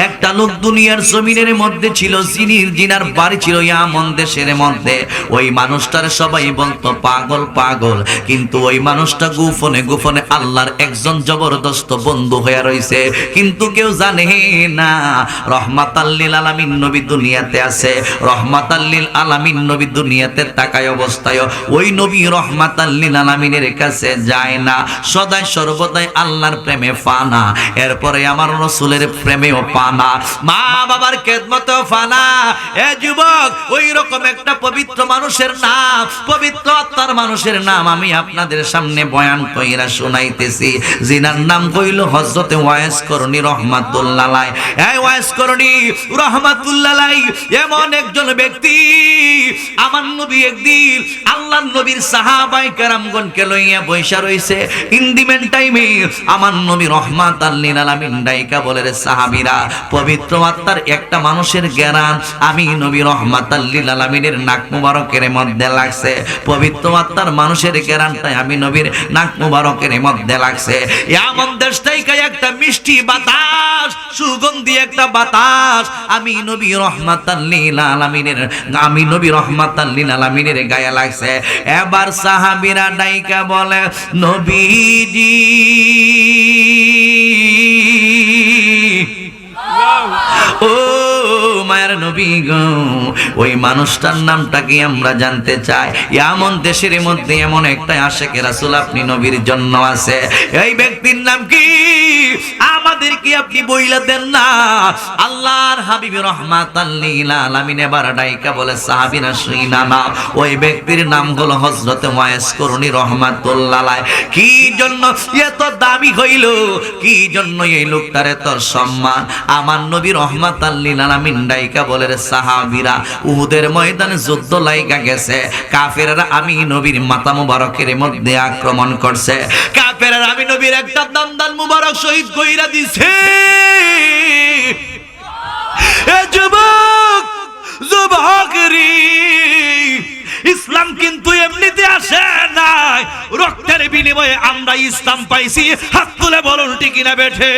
একটা লোক দুনিয়ার জমিনের মধ্যে ছিল, জিনার বাড়ি ছিল ইয়ামন দেশের মধ্যে। ওই মানুষটার সবাই বলতো পাগল পাগল, কিন্তু ওই মানুষটা গোপনে গোপনে আল্লাহর একজন জবরদস্ত বন্ধু হয়ে রয়েছে, কিন্তু কেউ জানে না। রহমাতাল লিল আলামিন নবী দুনিয়াতে আছে, রহমাতাল লিল আলামিন নবী দুনিয়াতে তাকায় অবস্থায় ওই নবী রহমাতাল লিল আলামিনের কাছে যায় না, সদাই সর্বদাই আল্লাহর প্রেমে ফানা, এরপরে আমার রাসূলের প্রেমেও পানা, মা বাবার খেদমতেও ফানা। এ যুবক, ওই রকম একটা পবিত্র মানুষের নাম, পবিত্র আত্মার মানুষের নাম আমি আপনাদের সামনে বয়ান কইরা শোনাইতেছি, যিনার নাম কইল হযরতে ওয়াইস করণী রহমাতুল্লাহ আলাইহি। এই ওয়াইস করণী রহমাতুল্লাহ আলাইহি এমন একজন ব্যক্তি, আমার নবী একদিন আল্লাহর নবীর সাহাবায়ে কেরামগণকে লইয়া বৈশা রইছে, ইন্দিমেন টাইমে আমার নবী রহমাতাল লিল আলামিন ডাইকা বলে, রে সাহাবীরা, পবিত্র আত্মার একটা মানুষের জ্ঞান আমি নবী রহমাতাল লিল আলামিনের নাক মুবারকের মধ্যে লাগছে, পবিত্র আত্মার মানুষের জ্ঞানটাই আমি নবীর নাক মুবারকের মধ্যে লাগছে। এমন দেশ থেকে একটা মিষ্টি বাতাস, সুগন্ধি একটা বাতাস আমি নবী রহমাতাল লিল আলামিনের, আমি নবী রহমাতাল লিল আলামিনের গায়ে লাগছে। এবার সাহাবীরা ডাইকা বলে, নবীজি ও মায়ের নবী গো, ওই মানুষটার নামটা কি আমরা জানতে চাই। এমন দেশের মধ্যে এমন একটা আশিকে রাসূল আপনি নবীর জন্য আছে, এই ব্যক্তির নাম কি আমাদেরকে আপনি বইলা দেন না। আল্লাহর হাবিব রহমাতাল লিল আলামিন এবার ডাইকা বলে, সাহাবীরা শুইনা না, ওই ব্যক্তির নাম হলো হযরত ওয়াইস করণী রহমাতুল্লাহ আলাইহি। কি জন্য এত দাবি হইল, কি জন্য এই লোকটার এত সম্মান, আমার নবী রহমাতাল লিল আলামিন ডাইকা বলে, রে সাহাবীরা, উহুদের ময়দানে যুদ্ধ লাইগা গেছে, কাফেররা আমি নবীর মাথা মুবারকের মধ্যে আক্রমণ করছে, কাফেররা আমি নবীর একটা দান্দান মুবারক শহীদ কইরা দিছে। এ যুবক, যুবক রে, ইসলাম কিন্তু এমনিতে আসে নাই, রক্তের বিনিময়ে আমরা ইসলাম পাইছি। হাত তুলে বলুন ঠিক কিনা বেঠে,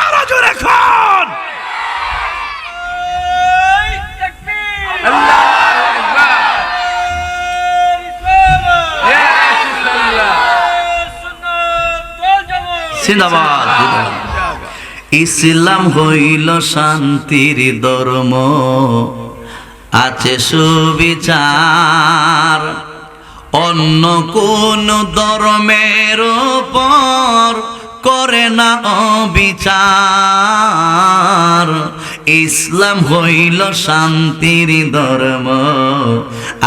আরো জোরে এখন। ইসলাম হইল শান্তির ধর্ম, আছে সুবিচার, অন্য কোন ধর্মের উপর করে না অবিচার। ইসলাম হইল শান্তির ধর্ম,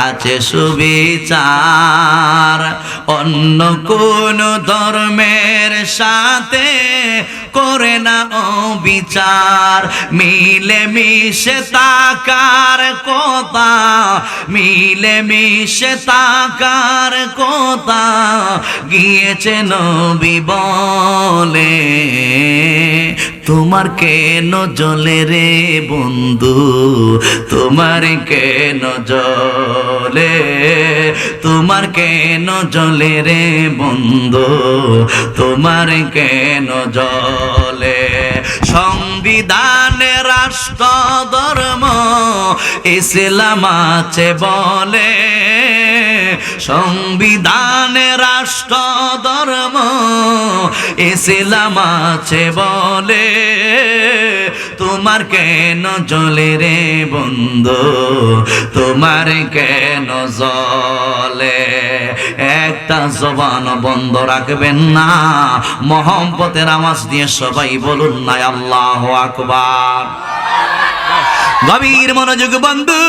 আছে সুবিচার, অন্য কোন ধর্মের সাথে করে না অবিচার। মিলে মিশে তাকার কথা, মিলে মিশে তাকার কথা গিয়েছে নবী বলে, তোমার কেন জ্বলে রে বন্ধু, তোমার কেন জ্বলে, তোমার কেন জ্বলে রে বন্ধু, তোমার কেন জ্বলে। সংবিধানে রাষ্ট্র ধর্ম ইসলাম আছে বলে, সংবিধানে রাষ্ট্র ধর্ম ইসলাম আছে বলে, তোমার কেন জ্বলে রে বন্ধু, তোমার কেন জ্বলে। একটা জবান বন্ধ রাখবেন না, মহব্বতের আওয়াজ দিয়ে সবাই বলুন না আল্লাহু আকবার। গভীর মনোযোগ বন্ধু,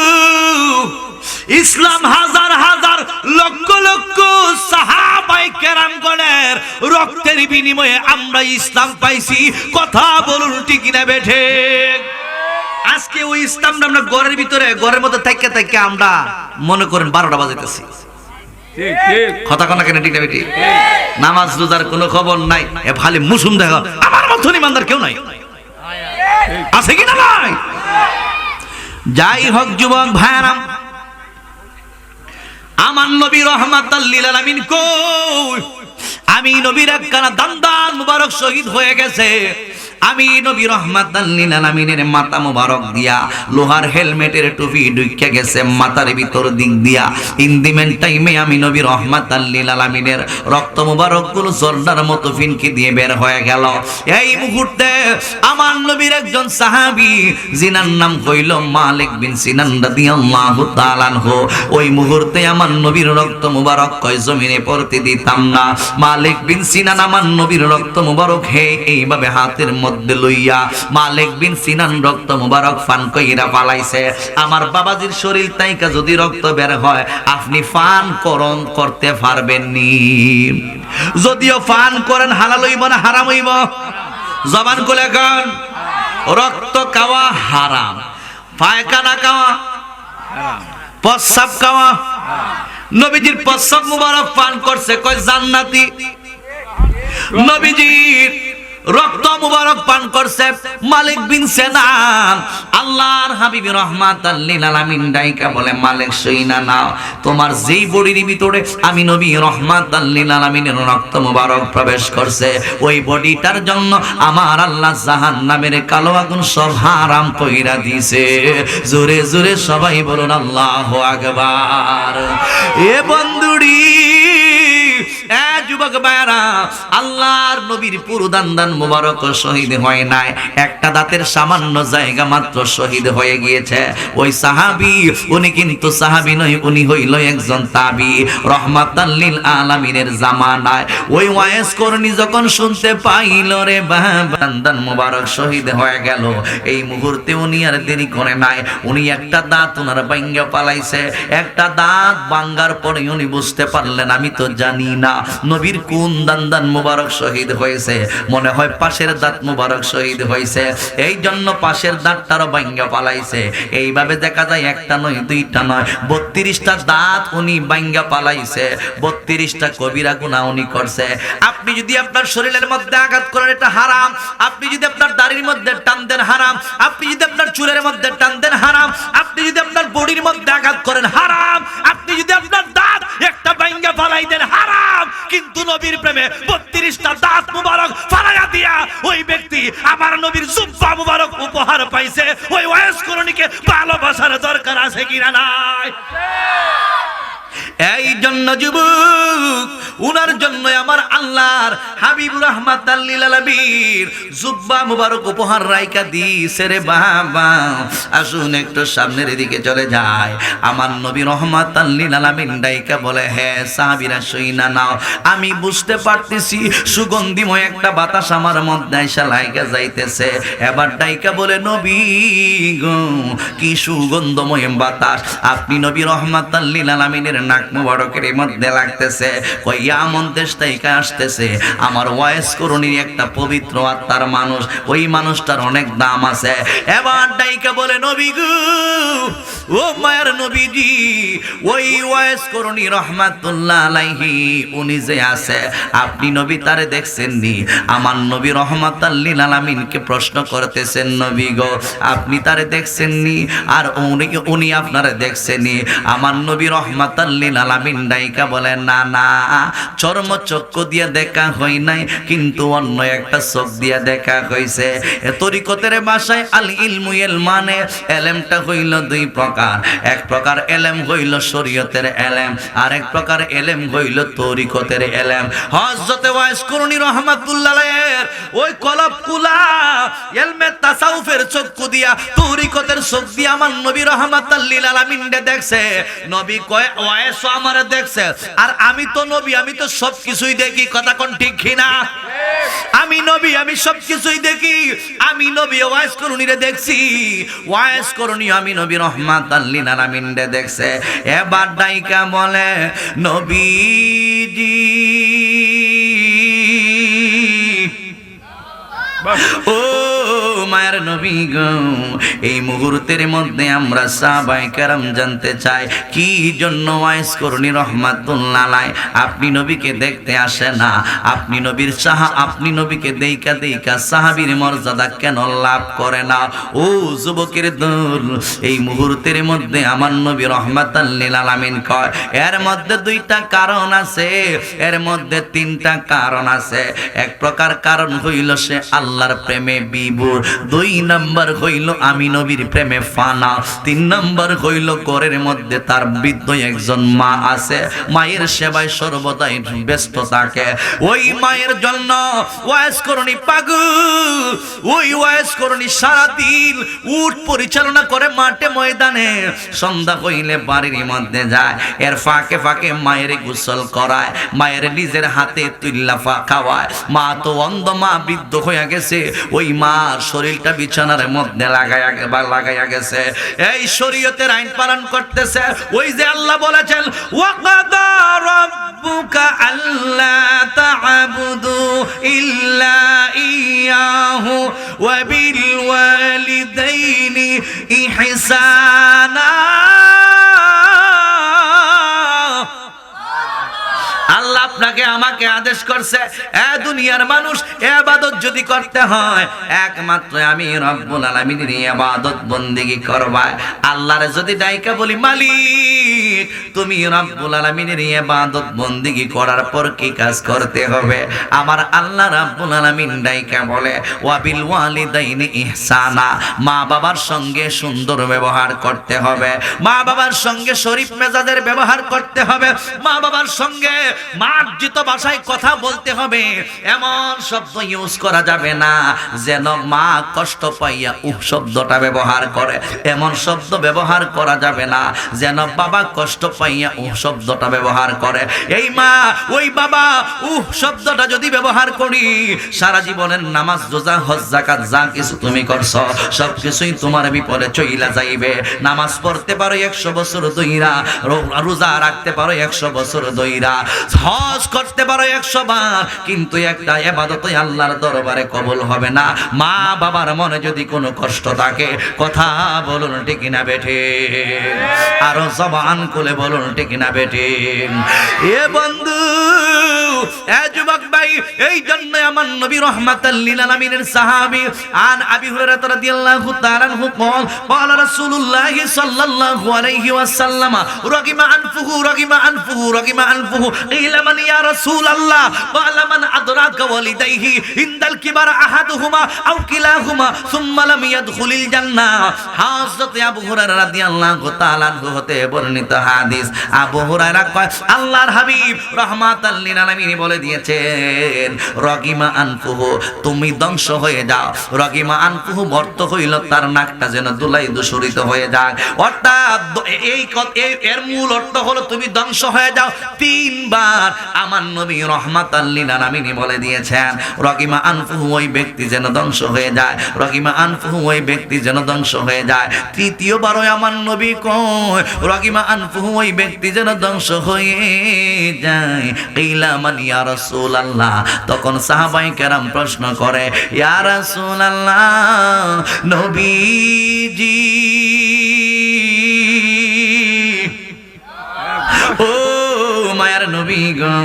ইসলাম হাজার হাজার লক্ষ লক্ষ সাহাবায়ে কেরামগণের রক্তের বিনিময়ে আমরা ইসলাম পাইছি। কথা বলুন ঠিক না বেঠে। আজকে ওই ইসলামটা আমরা ঘরের ভিতরে, ঘরের মধ্যে থাইকা থাইকা আমরা মনে করেন 12টা বাজাইতেছি। ঠিক ঠিক কথা কোনা কেন ঠিক না বেঠি? নামাজ রোজার কোনো খবর নাই, এ খালি মুসুম দেখা, আমার মতন ইমানদার কেউ নাই, আছে কি না নাই? যাই হোক যুবক ভাইরাম, আমার নবী রহমাতাল লিল আলামিন কই, আমি নবীর একখানা দান্দান মুবারক শহীদ হয়ে গেছে, আমি নবী রাহমাতাল লিল আলামিনের মাথা মোবারক দিয়া লোহার হেলমেটের টুপি ঢুকে গেছে মাথার ভিতর দিক দিয়া। ইন দি মেন টাইমে আমি নবী রাহমাতাল লিল আলামিনের রক্ত মোবারক গুলো ঝর্ণার মতো ফিনকি দিয়ে বের হয়ে গেল। এই মুহূর্তে আমার নবীর একজন সাহাবী জিনার নাম হইল মালিক বিন সিনান রাদিয়াল্লাহু তাআলা আনহু, ওই মুহূর্তে আমার নবীর রক্ত মোবারক কয় জমিনে পড়তে দিতাম না। মালিক বিন সিনান আমার নবীর রক্ত মোবারক হে এইভাবে হাতের মধ্যে লইয়া মালিক বিন সিনান রক্ত মোবারক ফান কইরা পালাইছে। আমার বাবাজির শরীর তাইকা যদি রক্ত বের হয় আপনি ফান করতে পারবেন নি। যদিও ফান করেন হালাল হইব না হারাম হইব? জবান খুলে কন। রক্ত খাওয়া হারাম, পায়খানা খাওয়া, প্রস্রাব খাওয়া। নবীজির প্রস্রাব মুবারক পান করছে কয় জান্নাতি, নবীজির রক্ত মুবারক পান করছে মালিক বিন সিনান। আল্লাহর হাবিব রাহমাতাল লিল আলামিন ডাইকা বলে মালিক সইনা নাও, তোমার যেই বডির ভিতরে আমি নবী রাহমাতাল লিল আলামিনের রক্ত মুবারক প্রবেশ করছে ওই বডিটার জন্য আমার আল্লাহ জাহান্নামের কালো আগুন সব হারাম কইরা দিয়েছে। জোরে জোরে সবাই বলুন আল্লাহু আকবার। এ বন্ধুরি, এ যুবক ভাইরা, আল্লাহর নবীর পুরো দান মুবারক শহীদ হয় নাই, একটা দাঁতের সামান্য জায়গা মাত্র শহীদ হয়ে গিয়েছে। ওই সাহাবী, উনি কিন্তু সাহাবী নয়, উনি হইল একজন তাবী। রাহমাতাল লিল আলামিনের জামানায় ওই ওয়াইস করনি যখন শুনতে পাইল রে বাবা দান মুবারক শহীদ হয়ে গেল, এই মুহূর্তে উনি আর দেরি করে নাই, উনি একটা দাঁত ওনার ভাঙ্গা পালাইছে। একটা দাঁত ভাঙ্গার পরে উনি বুঝতে পারলেন আমি তো জানি না নবীর কোন দান মুবারক শহীদ হয়েছে, মনে হয় পাশের দাঁত মুবারক শহীদ হয়েছে, এই জন্য পাশের দাঁতটারও ভাঙ্গা পালাইছে। এইভাবে দেখা যায় একটা নয় দুইটা নয় 32টা দাঁত উনি ভাঙ্গা পালাইছে, 32টা কবিরা গুনাহ উনি করছে। আপনি যদি আপনার শরীরের মধ্যে আঘাত করেন এটা হারাম, আপনি যদি আপনার দাড়ির মধ্যে টান দেন হারাম, আপনি যদি আপনার চুলের মধ্যে টান দেন হারাম, আপনি যদি আপনার বডির মধ্যে আঘাত করেন হারাম, আপনি যদি আপনার দাঁত একটা ভাঙ্গা ফালাই দেন হারাম। কিন্তু নবীর প্রেমে 32টা দাঁত মুবারক ফালাইয়া দিয়া ওই ব্যক্তি আমার নবীর জুব্বা মুবারক উপহার পাইছে। ওই ওয়াইস করণীকে ভালোবাসার দরকার আছে কিনা নাই? এই জন্য যুবক, উনার জন্য আমার আল্লাহর হাবিব রাহমাতাল লিল আলামিন জুব্বা মুবারক উপহার রাইকা দিয়েছে রে বাবা। আসুন একটু সামনের দিকে চলে যায়। আমার নবী রাহমাতাল লিল আলামিন ডাইকা বলে হে সাহাবীরা শুইনা নাও, আমি বুঝতে পারতেছি সুগন্ধিময় একটা বাতাস আমার মধ্যে আইসা লাইগা যাইতেছে। এবার ডাইকা বলে নবী গো কি সুগন্ধময় বাতাস, আপনি নবী রাহমাতাল লিল আলামিনের নাক মুবারকের মধ্যে লাগতেছে। কইয়া আমন দেশ থেকে আসতেছে আমার ওয়াইস করণীর একটা পবিত্র আত্মার মানুষ, ওই মানুষটার অনেক দাম আছে। এবার ডাইকা বলে নবী গো, ও মায়ের নবীজি, ওই ওয়াইস করণী রহমাতুল্লাহ আলাইহি উনি যে আছে আপনি নবী তারে দেখছেন নি? আমার নবী রাহমাতাল লিল আলামিনকে প্রশ্ন করতেছেন নবী গো আপনি তারে দেখছেন নি? আর উনি আপনারে দেখছেন নি? আমার নবী রাহমাতাল লিল আলামিন ডাইকা বলে না না, চর্ম চক্ষু দিয়ে দেখা হয় নাই, কিন্তু অন্য একটা চোখ দিয়ে দেখা হইছে। তরিকতের ভাষায় আল ইলমু ইলমানে এলেমটা হইল দুই প্রকার, এক প্রকার এলেম হইল শরীয়তের এলেম, আর এক প্রকার এলেম হইল তরিকতের এলেম। হযরত ওয়াইস করণী রাহমাতুল্লাহ আলাইহির ওই কলব কুলা ইলমে তাসাউফের চক্ষু দিয়া তরিকতের চোখ দিয়া আমার নবী রাহমাতাল লিল আলামিন দেখছে। নবী কয় ওয়াইস আমারে দেখছে, আর আমি তো নবী, আমি তো সব কিছুই দেখি, কথা কোন ঠিক কিনা? আমি নবী, আমি সব কিছুই দেখি, আমি নবী ওয়াইস করণীরে দেখছি, ওয়াইস করণী আমি নবী রাহমাতাল লিল আলামিন দেখছে। এবার ডাইকা বলে নবীজি ও মায়ের নবী গো, এই মুহূর্তের মধ্যে আমরা সাহাবায়ে কেরাম জানতে চাই কি জন্য ওয়াইস করুনি রহমাতুল্লাহ আলাই আপনি নবীকে দেখতে আসে না, আপনি নবীর আপনি নবীকে দেইকা সাহাবীর মর্যাদা কেন লাভ করে না? ও যুবকের দল, এই মুহূর্তের মধ্যে আমার নবী রহমাতাল লিল আলামিন কয় এর মধ্যে দুইটা কারণ আছে, এর মধ্যে তিনটা কারণ আছে। এক প্রকার কারণ হইল সে আল্লাহর প্রেমে বিভোর, দুই নাম্বার হইল আমি নবীর প্রেমে ফানা, তিন নাম্বার হইল ঘরের মধ্যে তার বৃদ্ধ একজন মা আছে, মায়ের সেবায় সর্বদাই ব্যস্ত থাকে। ওই মায়ের জন্য ওয়াইস করণী পাগল, ওই ওয়াইস করণী সারাদিন উট পরিচালনা করে মাঠে ময়দানে, সন্ধ্যা হইলে বাড়ির মধ্যে যায়, এর ফাঁকে ফাঁকে মায়ের গোসল করায়, মায়ের নিজের হাতে তুল্লা খাওয়ায়। মা তো অন্ধ, মা বৃদ্ধ হয়ে গেছে, ওই মার শরীরটা বিছানার মধ্যে লাগাইয়া গেছে। এই শরীয়তের আইন পালন করতেছে। ওই যে আল্লাহ বলেছেন ওয়াকাদা রাব্বুকা আল্লা তা'বুদু ইল্লা ইয়াহু ওয়া বিল ওয়ালিদাইনি ইহসানা। আল্লাহ আপনাকে আমাকে আদেশ করছে, এ দুনিয়ার মানুষ, ইবাদত যদি করতে হয় একমাত্র আমি রব্বুল আলামিনের ইবাদত বন্দেগী করবা। আল্লাহরে যদি ডাইকা বলি মালিক তুমি রব্বুল আলামিনের ইবাদত বন্দেগী করার পর কি কাজ করতে হবে? আমার আল্লাহ রব্বুল আলামিন ডাইকা বলে ওয়া বিল ওয়ালিদাইনি ইহসানা, মা বাবার সঙ্গে সুন্দর ব্যবহার করতে হবে, মা বাবার সঙ্গে শরীফ মেজাজের ব্যবহার করতে হবে, মা বাবার সঙ্গে মার্জিত ভাষায় কথা বলতে হবে, এমন শব্দ ইউজ করা যাবে না যেন মা কষ্ট পাইয়া শব্দটা ব্যবহার করে, এমন শব্দ ব্যবহার করা যাবে না যেন বাবা কষ্ট পাইয়া শব্দটা ব্যবহার করে। এই মা ওই বাবা শব্দটা যদি ব্যবহার করি, সারা জীবনের নামাজ রোজা হজ যাকাত যা কিছু তুমি করছো সব কিছুই তোমার বিপদে চইলা যাইবে। নামাজ পড়তে পারো 100 বছর ধইরা, রোজা রাখতে পারো 100 বছর ধইরা, হজ করতে পারো 100 বার, কিন্তু একটা ইবাদতই আল্লাহর দরবারে কবুল হবে না। মা বাবার মনে যদি কোনো কষ্ট থাকে, কথা বলুন ঠিক না বেঠে, আরো জবান খুলে বলুন ঠিক না বেঠে। এ বন্ধু, এ যুবক ভাই, এই জন্য আমার নবী রহমাতাল লিল আলামিনের সাহাবী আন আবি হুরায়রা রাদিয়াল্লাহু তাআলা আনহু قال رسول الله صلى الله عليه وسلم رغم أنفه قيل من يا رسول الله قال من أدرك والديه عند الكبر أحدهما أو كلاهما ثم لم يدخل الجنة। হযরত আবু হুরায়রা রাদিয়াল্লাহু তাআলা আনহু হতে বর্ণিত হাদিস। আবু হুরায়রা কয় আল্লাহর হাবিব রাহমাতাল লিল আলামিন বলে দিয়েছেন রগিমা আনফুহু, তুমি ধ্বংস হয়ে যাও। রগিমা আনফুহু অর্থ হইল তার নাকটা যেন দুলাই দূষিত হয়ে যায়, অর্থাৎ এর মূল অর্থ হলো তুমি ধ্বংস হয়ে যাও। 3 বার আমার নবী রহমাতাল লিল আলামিন বলে দিয়েছেন রগিমা আনফুহু, ওই ব্যক্তি যেন ধ্বংস হয়ে যায়, রগিমা আনফুহু, ওই ব্যক্তি যেন ধ্বংস হয়ে যায়। তৃতীয়বারও আমার নবী কয় রগিমা আনফুহু, ওই ব্যক্তি যেন ধ্বংস হয়ে যায়। কিলা মান ইয়া রাসূলুল্লাহ, তখন সাহাবায়ে কেরাম প্রশ্ন করে ইয়া রাসূলুল্লাহ নবীজি, ও মায়ার নবী গো,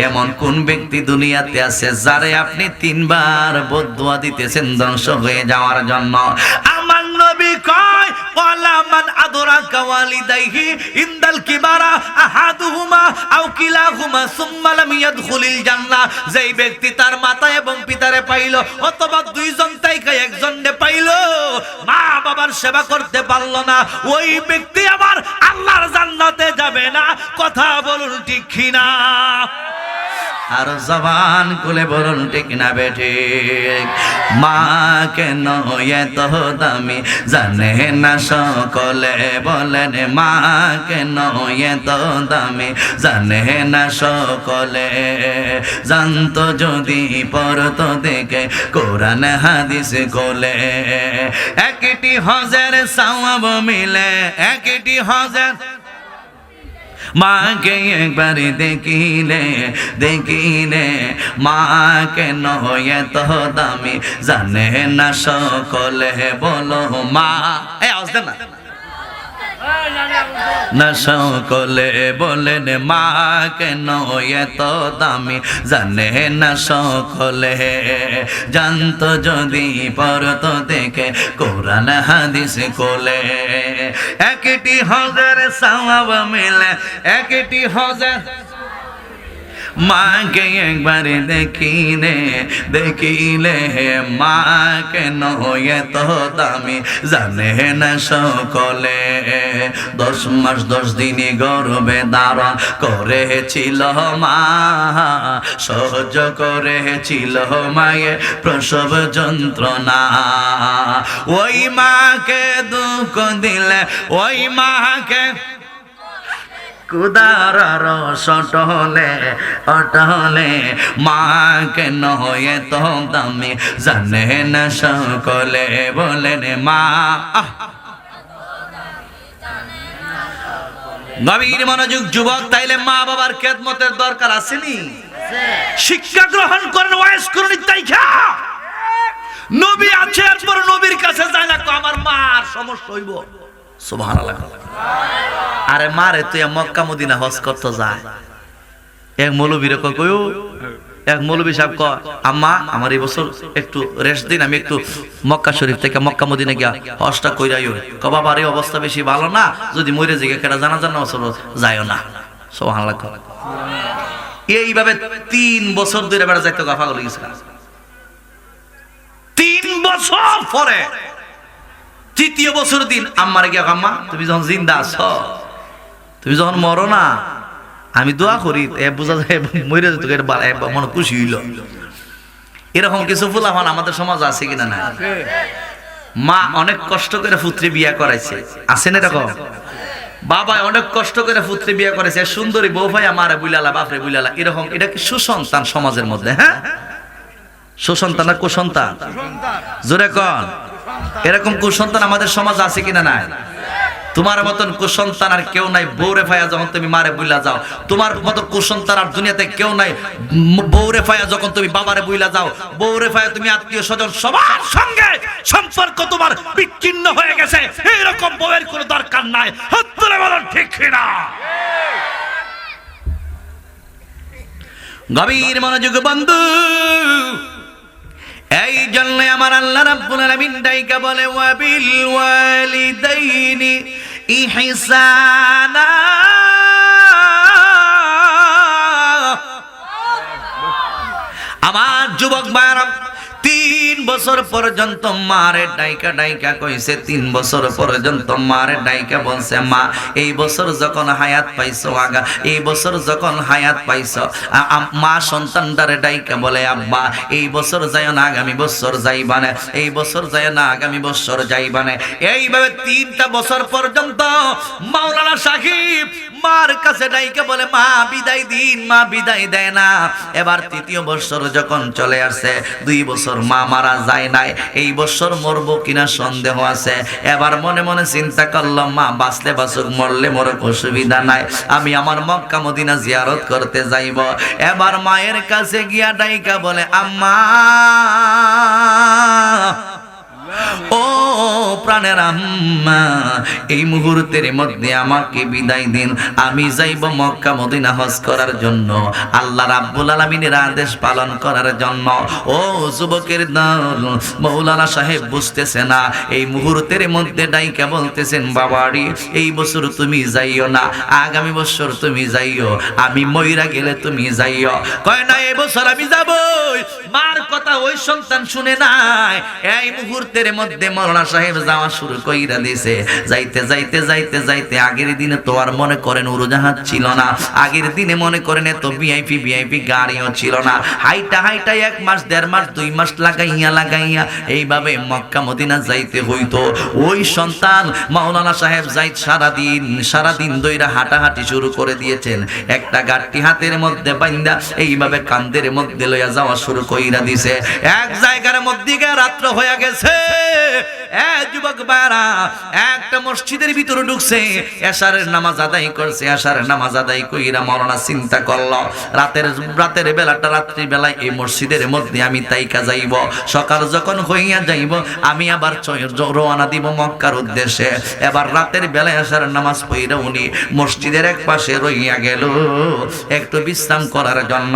এমন কোন ব্যক্তি দুনিয়াতে আছে যারে আপনি 3 বার বদদুয়া দিতেছেন ধ্বংস হয়ে যাওয়ার জন্য? আমার নবী কয় ওয়ালা মান আদরাকা ওয়ালিদাইহি ইনদাল কিবারা আহাদুহুমা আও কিলাহুমা সুম্মা লাম ইয়াদখুলিল জান্নাহ, যেই ব্যক্তি তার মাতা এবং পিতারে পাইলো অথবা দুইজন তাইকা একজনকে পাইলো, মা বাবার সেবা করতে পারলো না, ওই ব্যক্তি আবার আল্লাহর জান্নাতে যাবে না। কথা বলুন ঠিক কিনা? আর জবান খুলে বলুন ঠিক না বেঠে। মা কেন এত দামি জানে না সকলে, বলেন মা কেন এত দামি জানে না সকলে, জানতো যদি পড়তো দেখে কোরআন হাদিস কোলে, একটি হজের সওয়াব মিলে, একটি হজের মাকে একবার দেখিলে দেখিলে মা কেন এত দামি জানে না সকলে বলো মা এই আওয়াজ দেন না সকলে বলেন মা কেন এত দামি জানে না সকলে জানতো যদি পড়তো দেখে কোরআন হাদিস কোলে একটি হাজার সওয়াব মিলে একটি হাজার মাকে একবার দেখিলে দেখিলে মা কেন এত দামি জানে না সকলে 10 মাস 10 দিন গর্ভে ধারণ করেছিল মা সহ্য করেছিল মায়ে প্রসব যন্ত্রণা ওই মাকে দুঃখ দিলে ওই মাকে কুদার সটলে অটলে মা কেন এত দামি জানে না সকলে বলেন মা গভীর মনোযোগ যুবক তাইলে মা বাবার খেদমতের দরকার আসেনি শিক্ষা গ্রহণ করেন ওয়াইজ করুন তাইখা নবী আছে এরপর নবীর কাছে যায় না আমার মার সমস্যা হইব সুবহানাল্লাহ আরে মারে তুই মক্কা মদিনা হজ করতে যায় এক মৌলবীর কইও এক মৌলবী সাহেব কয় আম্মা আমার এই বছর একটু রেস্ট দিন আমি একটু মক্কা শরীফ থেকে মক্কা মদিনা গিয়া হজটা কইরাইও ক বাবা এই অবস্থা বেশি ভালো না যদি মরে জিগে কেটা জানা বছর যায়ও না সুবহানাল্লাহ এইভাবে 3 বছর ধরে বেড়া যাইতে পাগল হয়ে গেছে 3 বছর পরে তৃতীয় বছর দিন আম্মার গিয়া আম্মা তুমি যখন জিন্দা আছো তুমি যখন মরো না আমি দোয়া করি বোঝা যায় মরে যেত মনে খুশি হইল এরকম কিছু ফুলাফান আমাদের সমাজ আছে কিনা না মা অনেক কষ্ট করে পুত্রী বিয়া করাইছে আছেন এরকম বাবা অনেক কষ্ট করে পুত্রী বিয়া করেছে সুন্দরী বউ ভাই আমারে বুইলালা বাপরে বুইলালা এরকম এটা কি সুসন্তান সমাজের মধ্যে হ্যাঁ সুসন্তান না কুসন্তান জোরে কোন এরকম কুসন্তান আমাদের সমাজ আছে কিনা নাই তোমার মতন কুসন্তান আর কেউ নাই বউরে ফায়া যখন তুমি মারে বুইলা যাও তোমার মতন কুসন্তান আর দুনিয়াতে কেউ নাই বউরে ফায়া যখন তুমি বাবারে বুইলা যাও বউরে ফায়া তুমি আত্মীয় স্বজন সবার সঙ্গে সম্পর্ক তোমার বিচ্ছিন্ন হয়ে গেছে এরকম বউয়ের কোনো দরকার নাই হাত তুলে বলুন ঠিক কিনা গভীর মনোযোগ বন্ধু এই জন্য আমার আল্লাহ রাব্বুল আলামিন ডাইকা বলে ওয়াবিল ওয়ালিদাইনি ইহসানা আমার যুবক ভাইরা 3 বছর পর্যন্ত মারে ডাইকা ডাইকা কইছে 3 বছর পর্যন্ত মারে ডাইকা বলছে মা এই বছর যখন হায়াত পাইছো আগা এই বছর যখন হায়াত পাইছো মা সন্তানটারে ডাইকা বলে আব্বা এই বছর যাইও না আগামী বছর যাইবা না এই বছর যাইও না আগামী বছর যাইবা না এইভাবে 3টা বছর পর্যন্ত মাওলানা সাকিব মার কাছে ডাইকা বলে মা বিদায় দিন মা বিদায় দেয় না এবার 3য় বছর যখন চলে আসে 2 বছর মা মারা যায় নাই এই বছর মরবো কিনা সন্দেহ আছে এবার মনে মনে চিন্তা করলাম মা বাঁচলে বাঁচুক মরলে মরুক অসুবিধা নাই আমি আমার মক্কা মদিনা জিয়ারত করতে যাইব এবার মায়ের কাছে গিয়া ডাইকা বলে আম্মা ও প্রাণের আম্মা এই মুহূর্তের মধ্যে আমাকে বিদায় দিন আমি যাইব মক্কা মদিনা হজ করার জন্য আল্লাহ রাব্বুল আলামিনের আদেশ পালন করার জন্য ও যুবকের দল মাওলানা সাহেব বুঝতেছে না এই মুহূর্তের মধ্যে ডাইকা বলতেছেন বাবাড়ি এই বছর তুমি যাইও না আগামী বছর তুমি যাইও আমি মইরা গেলে তুমি যাইও কয় না এই বছর আমি যাবই মার কথা ওই সন্তান শুনে নাই এই মুহূর্তের মধ্যে মাওলানা সাহেব যাওয়া শুরু কইরা দিয়েছে যাইতে যাইতে যাইতে যাইতে আগের দিনে তো আর মনে করেন উড়োজাহাজ ছিল না আগের দিনে মনে করেন এত ভিআইপি গাড়িও ছিল না হাইটা হাইটা 1 মাস 1.5 মাস 2 মাস লাগাইয়া এইভাবে মক্কা মদিনা যাইতে হইতো ওই সন্তান মাওলানা সাহেব যাই সারাদিন দইরা হাঁটাহাঁটি শুরু করে দিয়েছেন একটা গাড়ি হাতের মধ্যে বাইন্দা এইভাবে কান্দের মধ্যে লইয়া যাওয়া শুরু কইরা দিছে এক জায়গার মধ্যে গিয়ে রাত্র হয়ে গেছে যুবক বারা একটা মসজিদের ভিতরে ঢুকছে, এশারের নামাজ আদায় করছে। এশারের নামাজ আদায় কইরা মাওলানা চিন্তা করলো, রাতের বেলাটা, রাত্রি বেলায় এই মসজিদের মধ্যে আমি তাইকা যাইব, সকাল যখন হইয়া যাইব আমি আবার রওনা দিব মক্কার উদ্দেশ্যে। এবার রাতের বেলায় এশারের নামাজ পড়িয়া উনি মসজিদের এক পাশে রইয়া গেল একটু বিশ্রাম করার জন্য।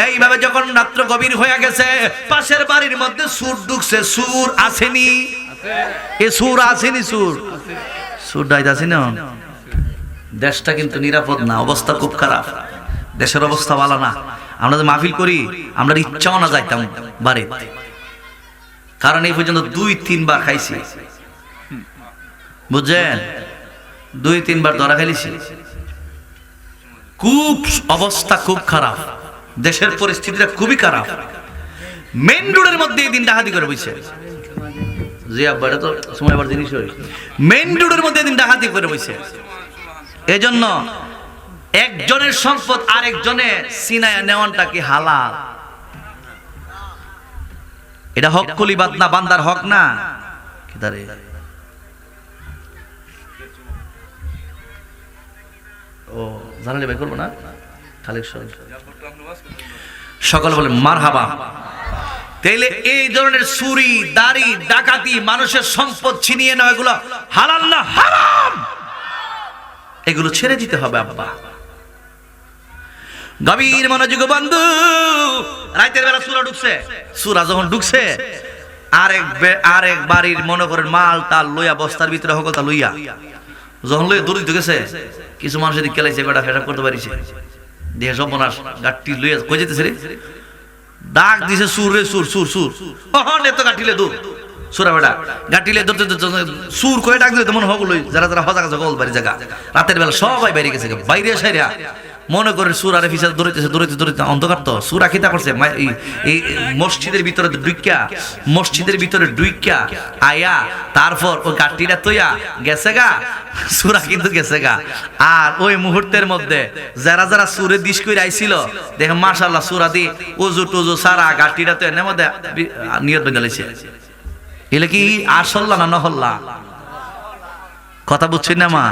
এইভাবে যখন রাত্র গভীর হয়ে গেছে, পাশের বাড়ির মধ্যে সুর ঢুকছে। সুর আসেনি? এ সুর আসেনি? সুর ডাইতাছি না। দেশটা কিন্তু নিরাপদ না, অবস্থা খুব খারাপ, দেশের অবস্থা ভালো না। আমরা যে মাহফিল করি, আমরা ইচ্ছাও না যাইতাম বাড়ি, কারণ এই পর্যন্ত 2-3 বার খাইছি, বুঝছেন? 2-3 বার ধরা খাইছি। খুব অবস্থা খুব খারাপ, দেশের পরিস্থিতিটা খুবই খারাপ। মেন রোডের মধ্যে এই দিন ডাকাতি করে বসে, জি আব্বা এটা তো সময় আবার জিনিস হই। মেন রোডের মধ্যে দিন ডাকাতি করে বসে। এজন্য একজনের সম্পদ আরেকজনে সিনায়া নেওয়াটা কি হালাল? এটা হক কলি বাদ না, বান্দার হক না? কিদারে ও জানালে ভাই করবো না কালেকশন। সকল বলে মারহাবা। তাইলে এই ধরনের চুরি, দাড়ি, ডাকাতি, মানুষের সম্পদ ছিনিয়ে নেওয়া, এগুলো হালাল না হারাম? এগুলো ছেড়ে দিতে হবে আব্বা। গভীর মনোযোগ বন্ধু, রাতের বেলা সূরা ঢুকছে। সূরা যখন ঢুকছে, আরেক বাড়ির মনে করেন মাল তাল লইয়া, বস্তার ভিতরে হকলতা লইয়া যখন লইয়া দৌড়িত গেছে, কিছু মানুষ এদিকে কেলাইছে, বেটা ফেটা করতে পারিছে, দেহে সর্বনাশ, গাঠটি লইয়া কই যেতেছে রে, ডাক দিছে সুর রে সুর, সুর সুর, ওহন এত গাঠিলে দূর সুরা বেটা গাঠিলে ধরতে সুর করে ডাক দিলে মনে হগল, যারা যারা হজা কাছে গল বাড়ি জায়গা, রাতের বেলা সবাই বাইরে গেছে, বাইরে সাইরা মনে করে সুর আরে ফিসা দৌড়াইতেছে দৌড়াইতে দৌড়াইতে অন্ধকার তো সুরা খিতা করছে। এই মসজিদের ভিতরে ডুইকা আয়া, তারপর ওই গাঠিটা তৈয়া গেছে গা, সুরা কিন্তু গেছে গা। আর ওই মুহূর্তের মধ্যে যারা যারা সুরে দিশ করে আইছিল, দেখে মাশাআল্লাহ সুরা দি ওজু টুজু সারা গাঠিটা তো এর মধ্যে নিয়ত বেঁধে। এলে কি আসল্লা না নহল্লা? কথা বুঝছেন না মা?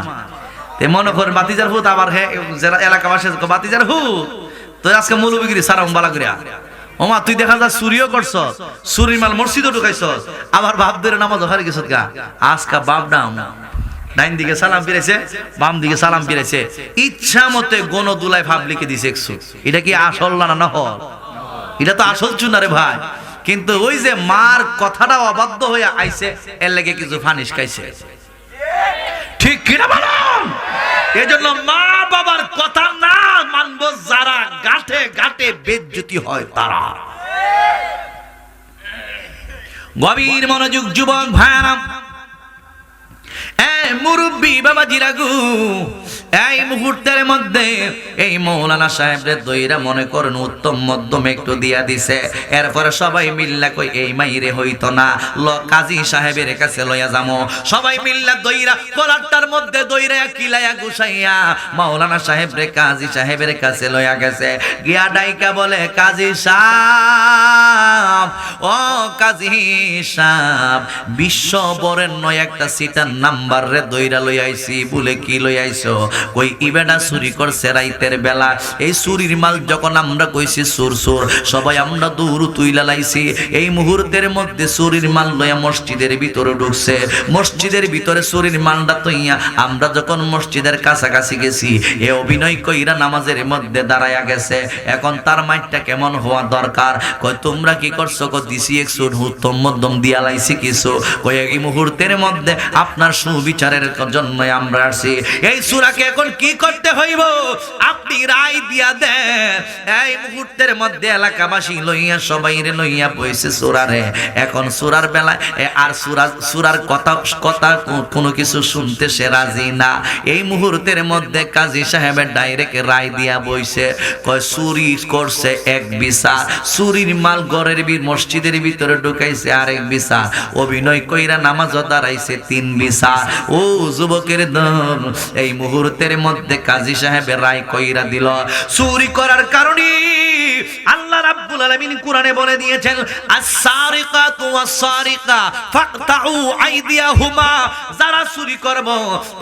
মনে করেন বাতিজার হুত, আবার হ্যাঁ যারা এলাকাবাসী বাতিজার হুত, তো আজকে মৌলবিগিরি সারা বালা করিয়া ওমা তুই দেখা যা চুরিও করছ, চুরির মাল মসজিদও ঢুকাইছ, আবার বাপ ধরে নামাজ হারি গেছ গা। আজকা বাপ ডাম ডাইন দিকে সালাম ফিরেছে, বাম দিকে সালাম ফিরেছে, ইচ্ছা মতে গণ দুলাই ভাব লিখে দিছে 100। এটা কি আসল না নহল? এটা তো আসল চুনা রে ভাই। কিন্তু ওই যে মার কথাটা অবাধ্য হয়ে আইছে, এর লেগে কিছু ফানিশ খাইছে, ঠিক কিনা বলুন? এজন্য মা বাবার কথা না মানবো যারা, গাঁটে গাঁটে বেজ্জতি হয় তারা। গভীর মনোযোগ যুবক ভাইরা, মুরব্বী বাবা জিরাগু, এই মুহূর্তের মধ্যে এই মৌলানা সাহেবরে দইরা মনে করেন উত্তম মধ্যম একটু দিয়া দিছে। এরপরে সবাই মিল্লা কই এই মাইরে হইতো না, কাজী সাহেবের কাছে লইয়া যামো। সবাই মিল্লা দইরা কলারটার মধ্যে দইরা কিলাইয়া গুছাইয়া মৌলানা সাহেবরে কাজী সাহেবের কাছে লইয়া গেছে। গিয়া ডাইকা বলে, কাজী সাহেব, ও কাজী সাহেব, বিশ্ব বরেণ্য একটা সিটার নাম্বার রে দইরা লই আইছি। বলে কি লই আইছো? কই ইবেডা চুরি করছে রাইতের বেলা। এই চুরির মাল যখন আমরা কইছি সুর সুর, সবাই আমরা দৌড় তুইলা লাইছি। এই মুহূর্তের মধ্যে চুরির মাল লইয়া মসজিদের ভিতরে ঢুকছে। মসজিদের ভিতরে চুরির মালটা তইয়া আমরা যখন মসজিদের কাছাকাছি গেছি, এ অভিনয় কইরা নামাজের মধ্যে দাঁড়ায়া গেছে। এখন তার মাইটটা কেমন হওয়া দরকার? কই তোমরা কি করছো? কই দিছি 100 উত্তম মধ্যম দিয়া লাইছি কিছু। কই এই মুহূর্তের মধ্যে আপনার সুবিচারের জন্য আমরা আসি। এই সূরাকে এখন কি করতে হইব আপনি রায় দিয়া দেন। এই মুহূর্তের মধ্যে এলাকাবাসী লইয়া সবাই রে লইয়া বইছে সূরারে। এখন সূরার বেলায় আর সূরার কথা কোনো কিছু শুনতে সে রাজি না। এই মুহূর্তের মধ্যে কাজী সাহেবের ডাইরেক্ট রায় দিয়া বইছে। কয় চুরি করছে 1 বিচার, চুরির মাল ঘরের মসজিদের ভিতরে ঢুকাইছে আরেক বিচার, অভিনয় কইরা নামাজও দাঁড়াইছে 3 বিচার। ও যুবকের দল, এই মুহূর্তের মধ্যে কাজী সাহেবের রায় কইরা দিল, চুরি করার কারণে আল্লাহ রাব্বুল আলামিন কোরআনে বলে দিয়েছেন আস-সারিকাতু ওয়াস-সারিকা ফাকতাউ আইদিয়াহুমা, যারা চুরি করব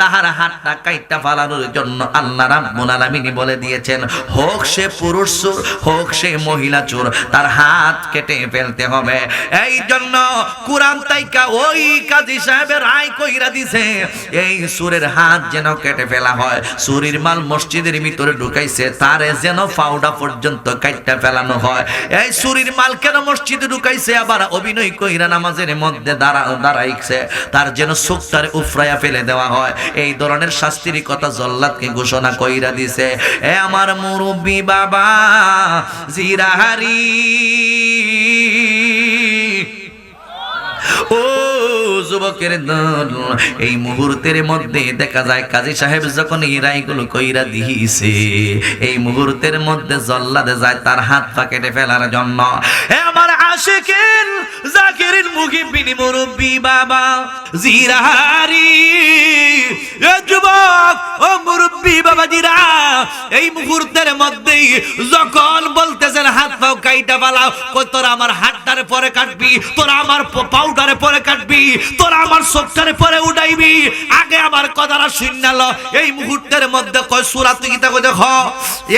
তাহার হাতটা কাইটা ফালানোর জন্য আল্লাহ রাব্বুল আলামিন বলে দিয়েছেন হোক সে পুরুষ চোর হোক সে মহিলা চোর, তার হাত কেটে ফেলতে হবে। এই জন্য কোরআন তাইকা ওই কাজী সাহেবের রায় কইরা দিছে এই চোরের হাত যেন কেটে ফেলা হয়। চুরির মাল মসজিদের ভিতরে ঢুকাইছে, তারে যেন পাউডা পর্যন্ত কাইটা ফেলানো হয়। এই চুরির মাল কেন মসজিদে ঢুকাইছে, আবার অভিনয় কইরা নামাজের মধ্যে দাঁড়াইছে, তার যেন চোখটারে উফরাইয়া ফেলে দেওয়া হয়। এই ধরনের শাস্তির কথা জল্লাদকে ঘোষণা কইরা দিছে। এ আমার মুরব্বি বাবা জিরাহারি, ও যুবকের দল, এই মুহূর্তের মধ্যে দেখা যায় কাজী সাহেব যখন এই রায়গুলো কইরা দিয়েছে, এই মুহূর্তের মধ্যে জল্লাদে যায় তার হাত পা কেটে ফেলার জন্য। আমার আশিকিন জাকিরিন মুহিব্বিন মুরব্বি বাবা জিরাহারি, এ যুবক ও মুরব্বি বাবাজিরা, এই মুহূর্তের মধ্যেই যখন বলতেছেন হাত পাও কাইটা ফালাও, কই তোরা আমার হাতটারে পরে কাটবি, তোরা আমার পাউডারে পরে কাটবি, তোরা আমার চোখটারে পরে উঠাইবি, আগে আমার কথাটা শুননাল। এই মুহূর্তের মধ্যে কয় সূরা তুই কি তাকে দেখো,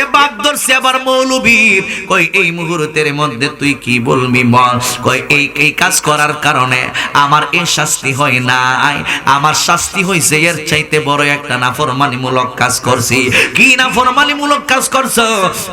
এ বাপ ধরছে আবার মৌলবীর, কই এই মুহূর্তের মধ্যে তুই কি বলবি বল। কই এই কাজ করার কারণে আমার এই শাস্তি হয় নাই, আমার শাস্তি হইছে এর চাইতে বড় একটা নাফরমানিমূলক কাজ করছি। কি নাফরমানিমূলক কাজ করছো?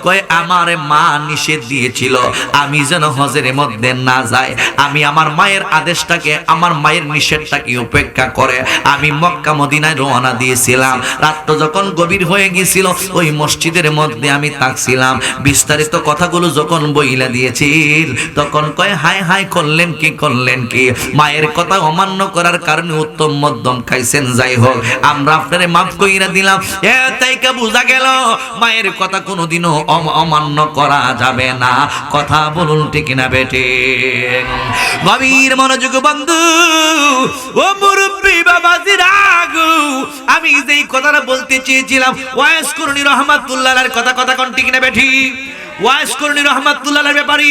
কই আমার মা নিষেধ দিয়েছিল আমি যেন হজের মধ্যে না যাই, আমি আমার মায়ের আদেশটাকে, আমার মায়ের নিষেধটাকে উপেক্ষা করে আমি মক্কা মদিনায় রওনা দিয়েছিলাম। রাত যখন গভীর হয়ে গিয়েছিল ওই মসজিদের মধ্যে আমি থাকছিলাম। বিস্তারিত কথাগুলো যখন বইলা দিয়েছিল তখন কয় হায় হায় করলেন কি, মায়ের কথা অমান্য করার কারণে উত্তম মধ্যম খাইছেন, যাই হোক আমরা আপনারে মাফ কইরা দিলাম। এ তাইকা বুঝা গেল মায়ের কথা কোনোদিনও অমান্য করা যাবে না। কথা বলুন ঠিক না বেটে? গভীর মনোযোগ বন্ধু ও মুরব্বি বাবাজিরা, আমি যেই কথাটা বলতে চেয়েছিলাম ওয়াইস করুনি রহমাতুল্লাহর কথা কোন ঠিক না বেঠি? ওয়াইস করুনি রহমাতুল্লাহর ব্যাপারে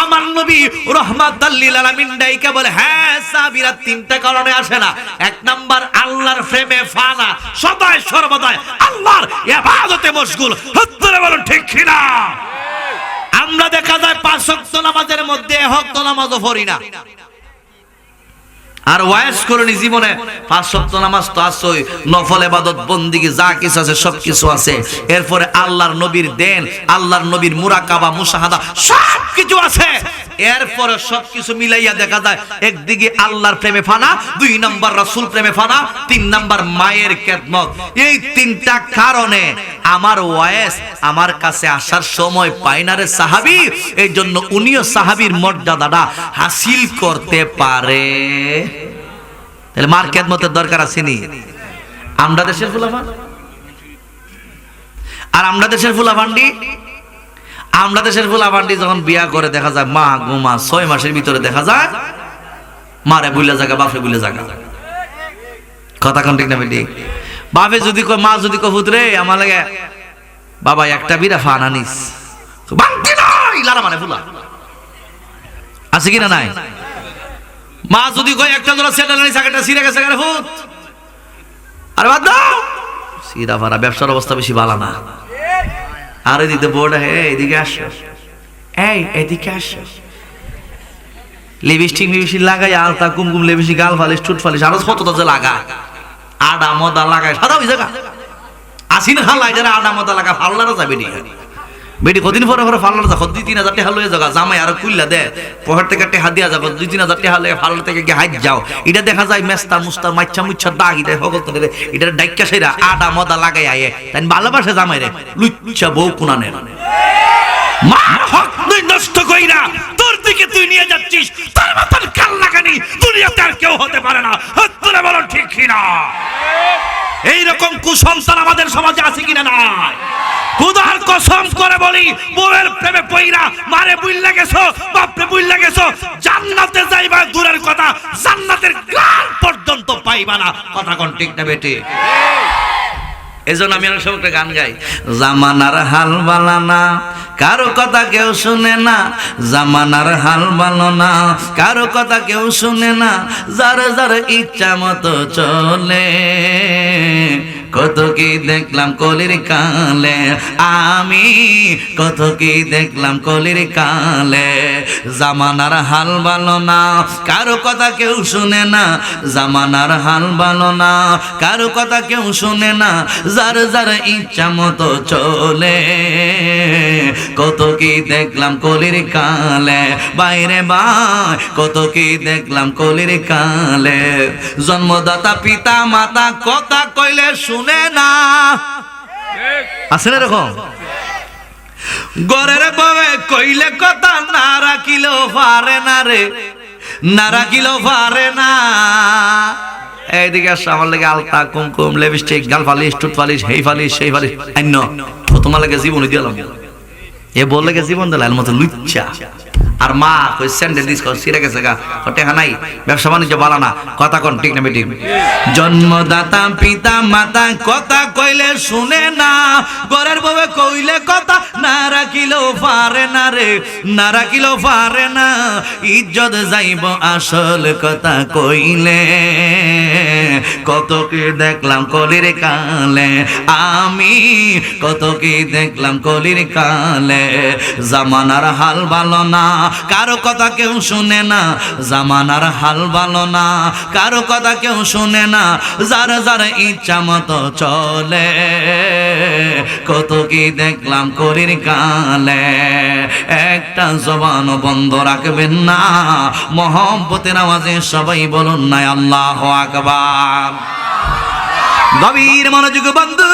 আমার নবী রাহমাতাল লিল আলামিন ডাইকা বলে, হ্যাঁ সাহাবীরা তিনটা কারণে আসে না। এক নাম্বার আল্লাহর প্রেমে ফানা, সদায় সর্বদাই আল্লাহর ইবাদতে মশগুল। হত্তরে বলুন ঠিক কি না? আমরা দেখা যায় 5 ওয়াক্ত নামাজের মধ্যে ওয়াক্ত নামাজও পড়ি না, আর ওয়াইস করুনি জীবনে 5 ওয়াক্ত নামাজ তো আছে, নফল ইবাদত বন্দেগী যা কিছু আছে সব কিছু আছে। এরপরে আল্লাহর নবীর দেন, আল্লাহর নবীর মুরাকাবা মুশাহাদা সব কিছু আছে। এরপরে সব কিছু মিলাইয়া দেখা যায় একদিকে আল্লাহর প্রেমে ফানা, 2 নাম্বার রাসূল প্রেমে ফানা, 3 নাম্বার মায়ের খেদমত। এই তিনটা কারণে আমার ওয়াইস আমার কাছে আসার সময় পায় না রে সাহাবী, এই জন্য উনিও সাহাবীর মর্যাদাটা হাসিল করতে পারে। তাহলে মার খেদমতের দরকার আছে নি? আমরা দেশের ফুলাফান আর আমরা দেশের ফুলাফান্ডি যখন বিয়া করে দেখা যায় মা গুমা 6 মাসের ভিতরে দেখা যায় মারে বুইলা জায়গা বাপে বুইলা জায়গা। কথা কোন ঠিক না বেটি? বাপে যদি কয়, মা যদি কয় পুত্রে আমার লাগে বাবা একটা বিরা ফান আনিস, বান্তি নাই লারা মানে ফুলা আছে কিনা নাই? মা যদি কয় একটা জোড়া সেটা আনিস, একটা সিরা গেছে গেলে ফুট, আরে বাদ দাও, সিরা ফারা ব্যবসার অবস্থা বেশি ভালো না। আর এদিকে বোর্ড, এদিকে আস, এদিকে আস, লিপস্টিক লাগাই, আলতা কুমকুম লিপস্টিক, গাল ফালিশ, ঠোঁট ফালিশ, আরো কতটা যে লাগা, আডা মদা লাগায় সাদা হয়ে জায়গা আসিন হালাই যারা আডা মদা লাগা ফাল্লারা যাবে নি বেটি কদিন পরে ফাল্লার যা 2-3 হাজার টাকা লয়ে যাগা, জামাই আর কুইল্লা দে পহের থেকে টেহা দিয়া যাবো, 2-3 হাজার টাকা লয়ে ফাল্লার থেকে গিয়ে হাইট যাও। এটা দেখা যায় মেস্তা মুস্তা মাচ্ছা মুচ্ছা দাগ, এটা সকল তোরে এটা ডাইক্কা সেরা আডা মদা লাগাই আয়ে তাই ভালোবাসে জামাই রে লুচ্ছা বউ কুনানে মা হক তুই নষ্ট কইরা তোর দিকে তুই নিয়ে যাচ্ছিস, তোর মতন কাল লাগানি দুনিয়াতে আর কেউ হতে পারে না। তোরা বলো ঠিক কি না? এইরকম কুসংস্কার আমাদের সমাজে আছে কিনা নাই? খুদার কসম করে বলি, বউয়ের প্রেমে পইরা মারে বুইল্লা গেছো, বাপরে বুইল্লা গেছো, জান্নাতে যাইবা দূরের কথা, জান্নাতের গ্রাম পর্যন্ত পাইবা না। কথা কোন ঠিক না বেটি? এজন্য আমি অনেক সময় একটা গান গাই, জামানার হাল বালা না, কারো কথা কেউ শুনে না, জামানার হাল ভালো না, কারো কথা কেউ শুনে না, যার যার ইচ্ছা মতো চলে। কত কি দেখলাম কলির কালে, আমি কত কি দেখলাম কলির কালে। জামানার হাল ভালো না, কারো কথা কেউ শুনে না, জামানার হাল ভালো না, কারো কথা কেউ শুনে না, যার যার ইচ্ছা মতো চলে। কত কি দেখলাম কলির কালে, বাইরে বাই কত কি দেখলাম কলির কালে। জন্মদাতা পিতা মাতা কথা কইলে শুনে না, আছে না এরকম? গরের বউয়ে কইলে কথা না রাখিলেও পারে না রে, না রাখিলেও পারে না। এইদিকে আসো, আমার লাগে আলতা কুমকুম লিপস্টিক গাল ফালিশ টুট ফালিশ হেই ফালিশ সেই ফালিশ আইন তোমার লাগে জীবন দিলাম, এ বললে জীবন দিলাম মতো লুচ্চা। আর মা কই স্যান্ডেল দিস সিরে গেছে গা টেহা নাই, ব্যবসা বাণিজ্য বালা না, কথা কোন ঠিক না বেটি? জন্মদাতা পিতা মাতা কথা কইলে শুনে না, ঘরের বউয়ে কইলে কথা না রাখিলেও পারে না রে, না রাখিলেও পারে না। ইজ্জত যাইব আসল কথা কইলে। কত কি দেখলাম কলির কালে, আমি কত কি দেখলাম কলির কালে। জামানার হাল ভালো না, কারো কথা কেউ শুনে না, জামানার হাল ভালো না, কারো কথা কেউ শুনে না, যার যার ইচ্ছা মতো চলে। কত কি দেখলাম কলির কালে। একটা জবান বন্ধ রাখবেন না, মহব্বতের আওয়াজে সবাই বলুন না আল্লাহু আকবার। গভীর মনোযোগ বন্ধু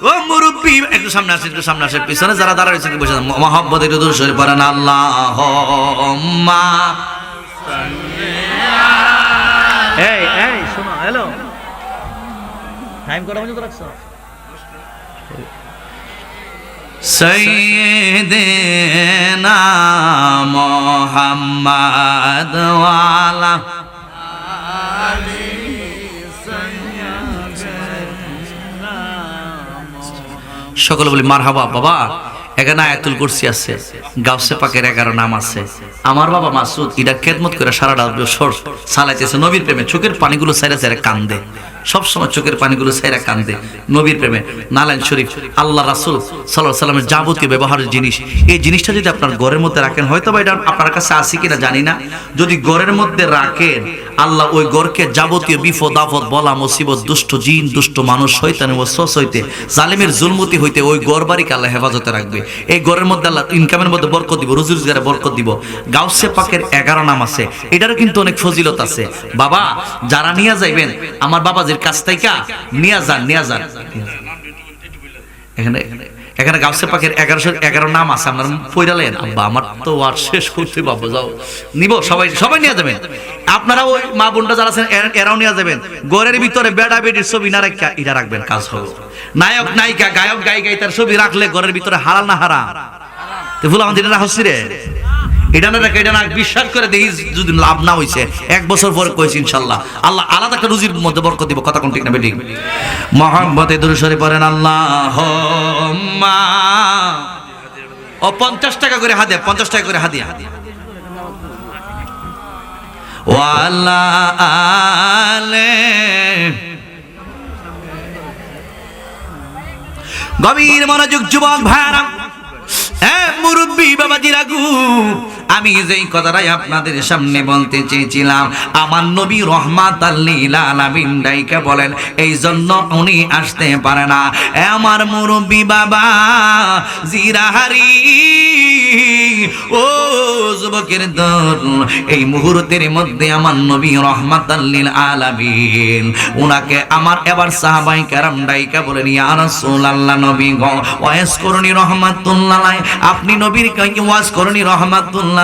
ও মুরব্বী, একটু সামনে আসেন, একটু সামনে আসেন, পিছনে যারা দাঁড়া রয়েছে বসে মহব্বতের একটু দূর সরে পড়েন আল্লাহুম্মা। এই এই শোনো, হ্যালো টাইম কটা পর্যন্ত রাখছো? সাইয়্যিদিনা মুহাম্মাদ ওয়ালা সকলে বলি মারহাবা। বাবা এখানে আয়াতুল কুরসি আছে, গাউসে পাকের 11 নাম আছে। আমার বাবা মাসুদ এটা খেদমত করে সারাটা বছর চালাইতেছে নবীর প্রেমে, চোখের পানিগুলো সাইরা সাইরা কান্দে, সবসময় চোখের পানিগুলো সাইরা কান্দে নবীর প্রেমে। নালাইন শরীফ আল্লাহ রাসূল সাল্লাল্লাহু আলাইহি ওয়াসাল্লামের যাবতীয় ব্যবহারের জিনিস, এই জিনিসটা যদি আপনার ঘরের মধ্যে রাখেন, হয়তো বা এটা আপনার কাছে আছে কিনা জানি না, যদি ঘরের মধ্যে রাখেন আল্লাহ ওই ঘরকে যাবতীয় বিপদ আপদ বলা মুসিবত দুষ্ট জিন দুষ্ট মানুষ শয়তানের ওয়াসওয়াস হইতে জালিমের জুলমতি হইতে ওই ঘর বাড়িকে আল্লাহ হেফাজতে রাখবে। এই ঘরের মধ্যে আল্লাহ ইনকামের মধ্যে বরকত দিব, রুজি রোজগারে বরকত দিব। গাউসে পাকের 11 নাম আছে, এটারও কিন্তু অনেক ফজিলত আছে। বাবা যারা নিয়ে যাইবেন আমার বাবাজির কাছ থেকে নিয়ে যান, নিয়ে যান। এখানে এখানে গাউসে পাকের 1111 নাম আছে, আপনার পয়রালেন আব্বা আমার তো আর শেষ করতে বাবা যাও নিব, সবাই সবাই নিয়ে যাবেন। আপনারা ওই মা বোনটা যারা আছেন এরাও নিয়ে যাবেন। ঘরের ভিতরে বেড়া বেটির ছবি না রাখা এটা রাখবেন, কাজ হবে। নায়ক নায়িকা গায়ক গায়িকার ছবি রাখলে ঘরের ভিতরে হারাল না হারাম? তো ফুল আমাদের এটা হচ্ছে রে, এটা না রাখা, এটা না বিশ্বাস করে দেখি যদি লাভ না হইছে 1 বছর পরে কইছি ইনশাআল্লাহ আল্লাহ আলাদা একটা রুজির মধ্যে বরকত দিব। কথা কোন ঠিক না বেটি? মহব্বতে দুরূদ শরীফ পড়েন আল্লাহুম্মা। ও 50 টাকা করে হাদিয়া, 50 টাকা করে হাদিয়া। ওয়ালা আলে গভীর মনোযোগ যুবক ভাইরা, মুরব্বী বাবাজিরা গো, আমি যেই কথাটাই আপনাদের সামনে বলতে চেয়েছিলাম, আমার নবী রহমাতাল লিল আলামিন ডাইকা বলেন এই জন্য উনি আসতে পারে না। আমার মুরব্বী বাবা জিরাহারি ও যুবকের দল, এই মুহূর্তের মধ্যে আমার নবী রহমাতাল লিল আলামিন উনাকে আমার এবার সাহাবায়ে কেরাম ডাইকা বলেন ইয়া রাসূলুল্লাহ, নবী গো ওয়াজ করনি রহমাতুল্লাহ, আপনি নবীর কাছে ওয়াজ করনি রহমাতুল্লাহ,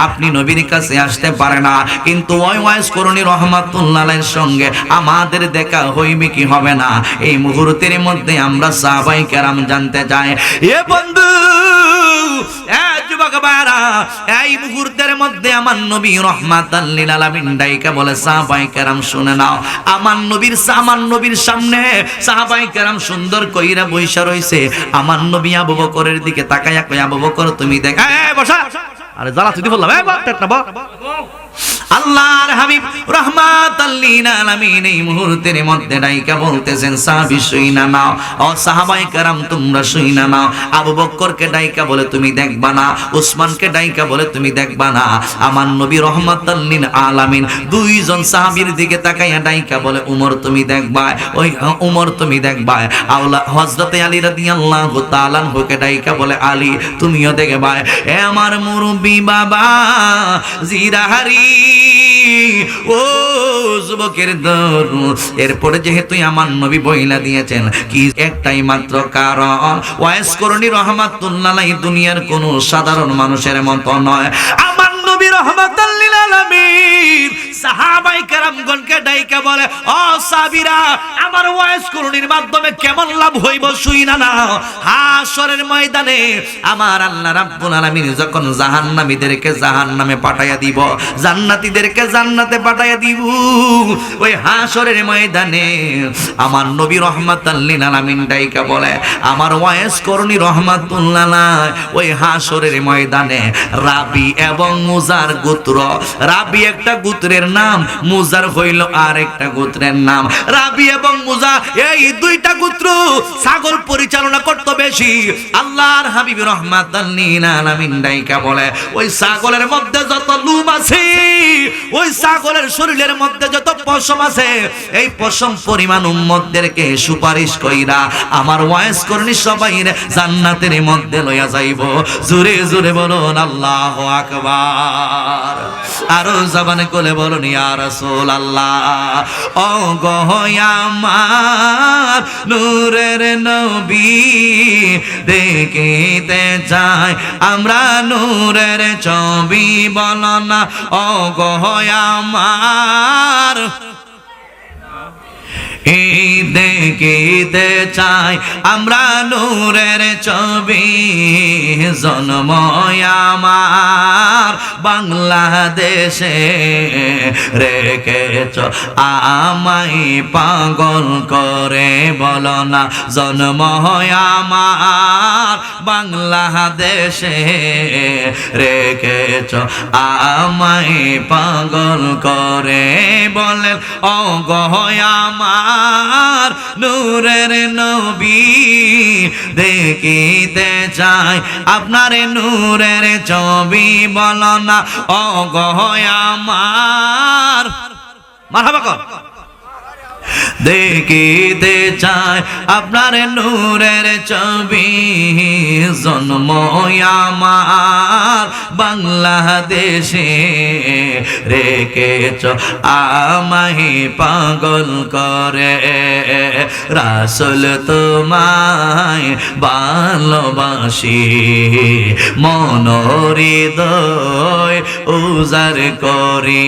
আপনি নবীর কাছে আসতে পারে না, কিন্তু ওই ওয়াজ করনি রহমাতুল্লাহর সঙ্গে আমাদের দেখা হইবে কি হবে না? এই মুহূর্তের মধ্যে আমরা সাহাবায়ে কেরাম জানতে চাই। এ বন্ধু যুবক ভাইরা, এই মুহূর্তের মধ্যে আমার নবী রহমাতাল লিল আলামিন ডাইকা বলে সাহাবায়ে কেরাম শুনে নাও। আমার নবীর সামনে সাহাবায়ে কেরাম সুন্দর কইরা বইসা রইছে। আমার নবী আবু বকরের দিকে তাকায়া কই, আবু বকর তুমি দেখ, বসা, আরে জ্বালা তুই বললাম আল্লাহর হাবিব রাহমাতাল লিল আলামিন এই মুহূর্তের মধ্যে ডাইকা বলতেছেন সাহাবী শুইনা নাও, ও সাহাবায়ে কেরাম তোমরা শুইনা নাও। আবু বকরকে ডাইকা বলে তুমি দেখবা না, উসমানকে ডাইকা বলে তুমি দেখবা না। আমার নবী রাহমাতাল লিল আলামিন দুইজন সাহাবীর দিকে তাকাইয়া ডাইকা বলে উমর তুমি দেখবা, ওই উমর তুমি দেখবা। আওলা হযরতে আলী রাদিয়াল্লাহু তাআলা আনহুকে ডাইকা বলে আলী তুমিও দেখবা। এ আমার মুরব্বি বাবা জিরাহারি, ও যুবকের দল। এরপরে যেহেতু আমার নবী বইলা দিয়েছেন কি একটাই মাত্র কারণ, ওয়াইস করণী রহমাতুল্লাহ আলাইহি দুনিয়ার কোন সাধারণ মানুষের মতো নয়। আমার নবী রহমাতুল লিল আলামিন সাহাবায়ে কেরামগণকে ডাইকা বলে, ও সাহাবীরা আমার ওয়াইস করণীর মাধ্যমে কেমন লাভ হইব শুইনা না। হাশরের ময়দানে আমার আল্লাহ রাব্বুল আলামিন যখন জাহান্নামীদেরকে জাহান্নামে পাঠাইয়া দিব, জান্নাতীদেরকে জান্নাতে পাঠাইয়া দিব, ওই হাশরের ময়দানে আমার নবী রহমাতাল লিল আলামিন ডাইকা বলে আমার ওয়াইস করণী রহমাতুল্লাহ আলাইহি ওই হাশরের ময়দানে রাবি এবং মুজার গোত্র, রাবি একটা গোত্রের নাম, মুজার হইল আর একটা গোত্রের নাম। রাবি এবং মুজা এই দুইটা গোত্র ছাগল পরিচালনা করত বেশি। আল্লাহর হাবিব রহমাতাল লিল আলামিন ডাইকা বলে ওই ছাগলের মধ্যে যত লুম আছে, ওই ছাগলের শরীরের মধ্যে যত পশম আছে, এই পশম পরিমাণ উম্মতদেরকে সুপারিশ কইরা আমার ওয়াইস করনি সবাই জান্নাতের মধ্যে লইয়া যাইব। জোরে জোরে বলুন আল্লাহু আকবার, আরো জবানে কোলে বলুন ইয়া রাসূলুল্লাহ। ও গো আমার নূরের নবী দেখিতে চাই আমরা নূরের ছবি, বলো না ও গো আমার এই দেখিতে চাই আমরা নূরের ছবি। জন্ম আমার বাংলাদেশে রেখেছ আমায় পাগল করে, বলো না জন্ম আমার বাংলাদেশে রেখেছ আমায় পাগল করে, বলেন ও গো আমার নূরের নবী দেখিতে চাই আপনার নূরের ছবি, বলো না ও গো আমার মারহাবা কর দেখিতে চাই আপনার নূরের ছবি। জন্ম আমার বাংলাদেশে রেখেছ আমায় পাগল করে, রাসূল তোমায় ভালোবাসি মন হৃদয় উজাড় করি,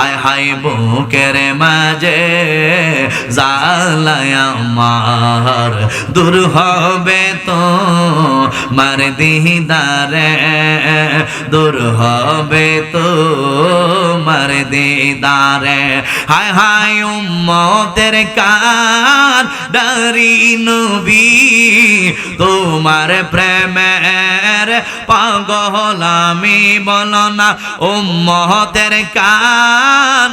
আয় হায় বুকের মাঝে জালায় আমার দূর হবে তো মার দিদারে, দূর হবে তো মার দিদারে। হায় হায় উম্মতের কান ডারি নবী তোমার প্রেমের পাগল আমি, বলো না উম্মতের কান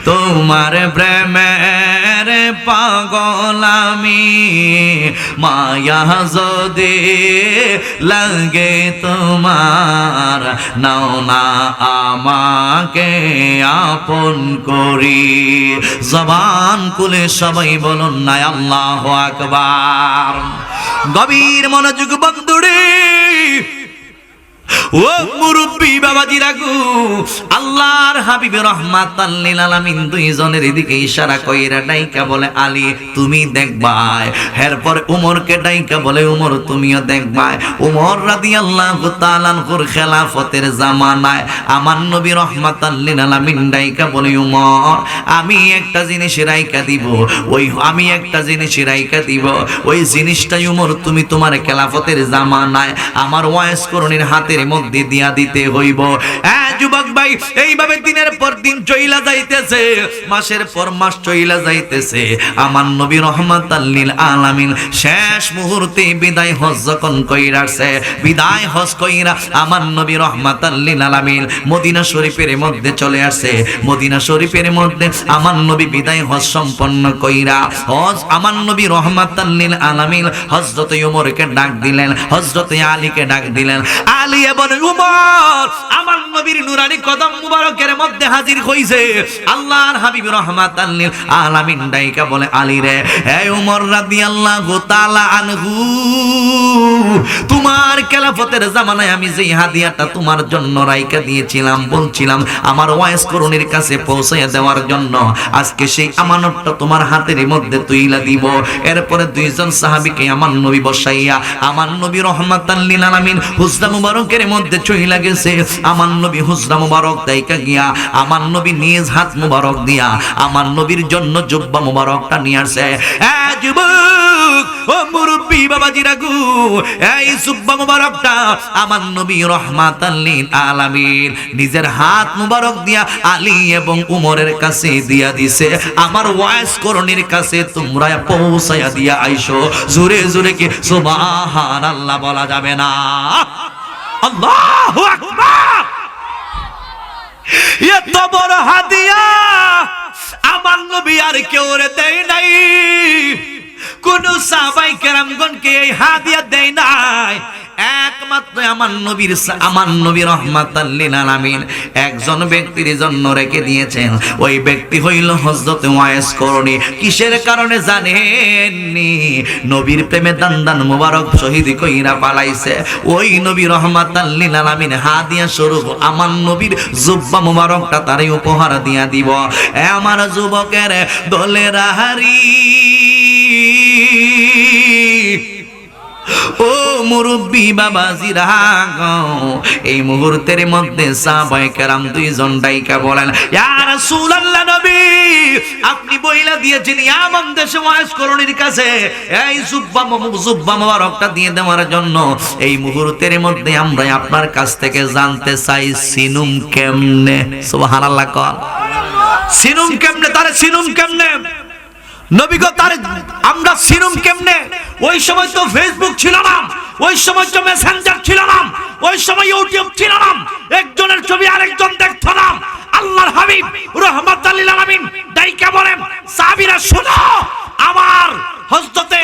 তোমার প্রেমের পাগল আমি। মায়া যদি লাগে তোমার নাও না আমাকে আপন করি। জবান খুলে সবাই বলুন না আল্লাহু আকবার। গভীর মনোযোগ বন্ধুরে, ও মুরব্বি বাবাজিরা গো, আল্লাহর হাবিব রাহমাতাল লিল আলামিন দুইজনের দিকে ইশারা কইরা ডাইকা বলে আলী তুমি দেখবাই। এরপর উমরকে ডাইকা বলে উমর তুমিও দেখবাই। উমর রাদিয়াল্লাহু তাআলা আনহুর খেলাফতের জামানায় আমার নবী রাহমাতাল লিল আলামিন ডাইকা বলে উমর আমি একটা জিনিস রাইকা দিব, আমি একটা জিনিস রাইকা দিব, ওই জিনিসটাই উমর তুমি তোমার খেলাফতের জামানায় আমার ওয়াইস করণীর হাতের মধ্যে দিয়া দিতে হইব। যুবক ভাই, এইভাবে দিনের পর দিন চইলা যাইতেছে, মাসের পর মাস চইলা যাইতেছে। আমার নবী রাহমাতাল লিল আলামিন শেষ মুহূর্তে বিদায় হজ যখন কইরাছে, বিদায় হজ কইরা আমার নবী রাহমাতাল লিল আলামিন মদিনা শরীফের মধ্যে চলে আসে। মদিনা শরীফের মধ্যে আমার নবী বিদায় হজ সম্পন্ন কইরা হজ আমার নবী রাহমাতাল লিল আলামিন হযরত ওমরকে ডাক দিলেন, হযরত আলীকে ডাক দিলেন। আলী এবং উমর আমার নবীর নুরানি কদম মুবারকের মধ্যে হাজির হইছে। আল্লাহর হাবিব রাহমাতাল লিল আলামিন ডাইকা বলে আলী রে, হে উমর রাদিয়াল্লাহু তাআলা আনহু, তোমার খেলাফতের জামানায় আমি যেই হাদিয়াটা তোমার জন্য রাইকা দিয়েছিলাম, বলছিলাম আমার ওয়াইস করণীর কাছে পৌঁছায় দেওয়ার জন্য, আজকে সেই আমানতটা তোমার হাতের মধ্যে তুইলা দিব। এরপরে দুইজন সাহাবীকে আমার নবী বসাইয়া আমার নবী রাহমাতাল লিল আলামিন হুজরা মুবারকের মধ্যে চইলা গেছে। আমার নবী হুজরা মুবারক দাইকা গিয়া আমার নবী নিজ হাত মুবারক দিয়া আমার নবীর জন্য জুব্বা মুবারকটা নিয়ে আসে। যুবক ও মুরব্বি বাবাজিরা গো, এই জুব্বা মুবারকটা আমার নবী রাহমাতাল লিল আলামিন নিজের হাত মুবারক দিয়া আলী এবং উমরের কাছে দিয়া দিছে। আমার ওয়াইস করণীর কাছে তোমরা পৌঁছায়া দিয়া আইসো। জোরে জোরে কি সুবহানাল্লাহ বলা যাবে না? আল্লাহু আকবার। এত বড় হাদিয়া আমার নবী আর কেউ দেয় নাই, কোন সাহাবায়ে কেরামগণকে এই হাদিয়া দেয় নাই। একমাত্র আমার নবী রাহমাতাল লিল আলামিন একজন ব্যক্তির জন্য রেখে দিয়েছেন। ওই ব্যক্তি হইল হযরত ওয়াইস করণী। কিসের কারণে জানেননি? নবীর প্রেমে দান মুবারক শহীদ কইরা পালাইছে। ওই নবী রাহমাতাল লিল আলামিন হাদিয়া স্বরূপ আমার নবীর জুব্বা মুবারকটা তারই উপহার দিয়া দিব। আমার যুবকের দলের হারি, ও মুরব্বি বাবাজিরা গো, এই মুহূর্তের মধ্যে সাহাবায়ে কেরাম দুইজন ডাইকা বলেন, ইয়া রাসূলুল্লাহ নবী আপনি বইলা দিয়েছেন ইয়ামান দেশে ওয়াইস করণীর কাছে এই জুব্বা মুবারকটা দিয়ে দেওয়ার জন্য। এই মুহূর্তের মধ্যে আমরা আপনার কাছ থেকে জানতে চাই সিনুম কেমনে? সুবহানাল্লাহ কল। সিনুম কেমনে? তারে সিনুম কেমনে নবী গো? তারে আমরা সিনুম কেমনে? ওই সময় তো ফেসবুক ছিল না, ওই সময় তো মেসেঞ্জার ছিল না, ওই সময় ইউটিউব ছিল না, একজনের ছবি আরেকজন দেখতো না। আল্লাহর হাবিব রাহমাতাল লিল আলামিন ডাইকা বলেন, সাহাবীরা শোনো, আমার হযরতে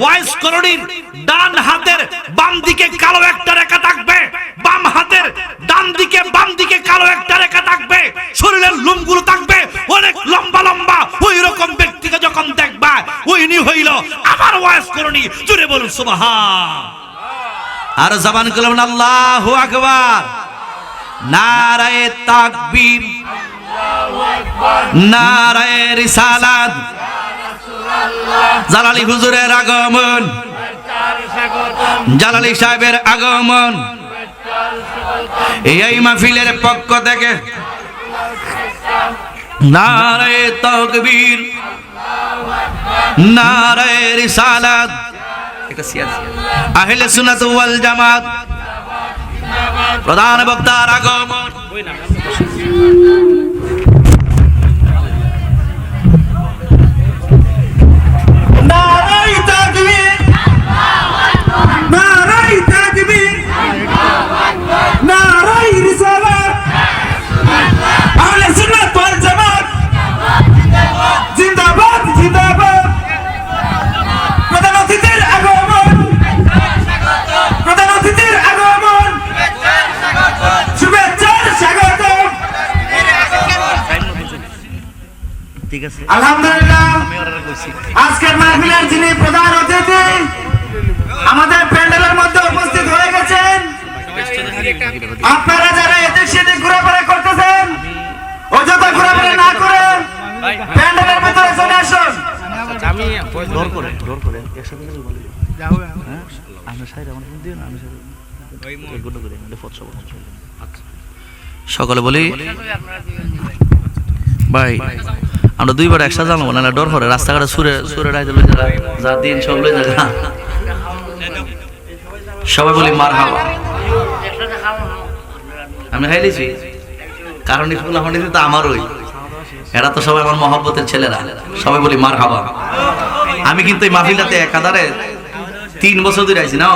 ওয়াইস করণীর ডান হাতের বাম দিকে কালো একটা রেখা থাকবে, বাম হাতের ডান দিকে বাম দিকে কালো একটা রেখা থাকবে, শরীরের লোমগুলো থাকবে অনেক লম্বা লম্বা। ওই রকম ব্যক্তিকে যখন দেখবা ওইনি হইল আমার ওয়াইস করণী। জোরে বলুন সুবহান। আর জবান খুলে বলুন আল্লাহু আকবার। নারায়ে তাকবীর, নারায়ে রিসালাত, জালালি হুজুরের আগমন, জালালি সাহেবের আগমন। এই মাহফিলের পক্ষ থেকে নারায়ে তাকবীর, নারায়ে রিসালাত, আহলে সুন্নাত ওয়াল জামাত, প্রধান বক্তার আগমন। নারায়ে তাকবীর, নারায়ে তাকবীর, নারায়ে রিসালাত, আহলে সুন্নাত ওয়াল জামাত জিন্দাবাদ জিন্দাবাদ। প্রধান অতিথির আগমন, প্রধান অতিথির আগমন, শুভেচ্ছার স্বাগতম। ঠিক আছে, আলহামদুলিল্লাহ। আজকের মাহফিলের যিনি প্রধান অতিথি আমাদের প্যান্ডেলের মধ্যে উপস্থিত হয়ে গেছেন, আপনারা যারা এদিক সেদিক ঘোরাফেরা করতেছেন অযথা ঘোরাফেরা না করে প্যান্ডেলের ভিতরে চলে আসুন। সকলে বলি ভাই আমরা দুইবার একসাথে জানবো না ডর করে রাস্তাঘাটে সুরে সুরে রাইতে লই যারা যা দিন সব লই যারা সবাই বলি মার হাওয়া। আমি খাইলেছি কারণ স্কুল আমার তো আমারই, এরা তো সবাই আমার মহব্বতের ছেলেরা, সবাই বলি মার হাওয়া। আমি কিন্তু এই মাহফিলটাতে একাধারে 3 বছর ধরে আইছি না,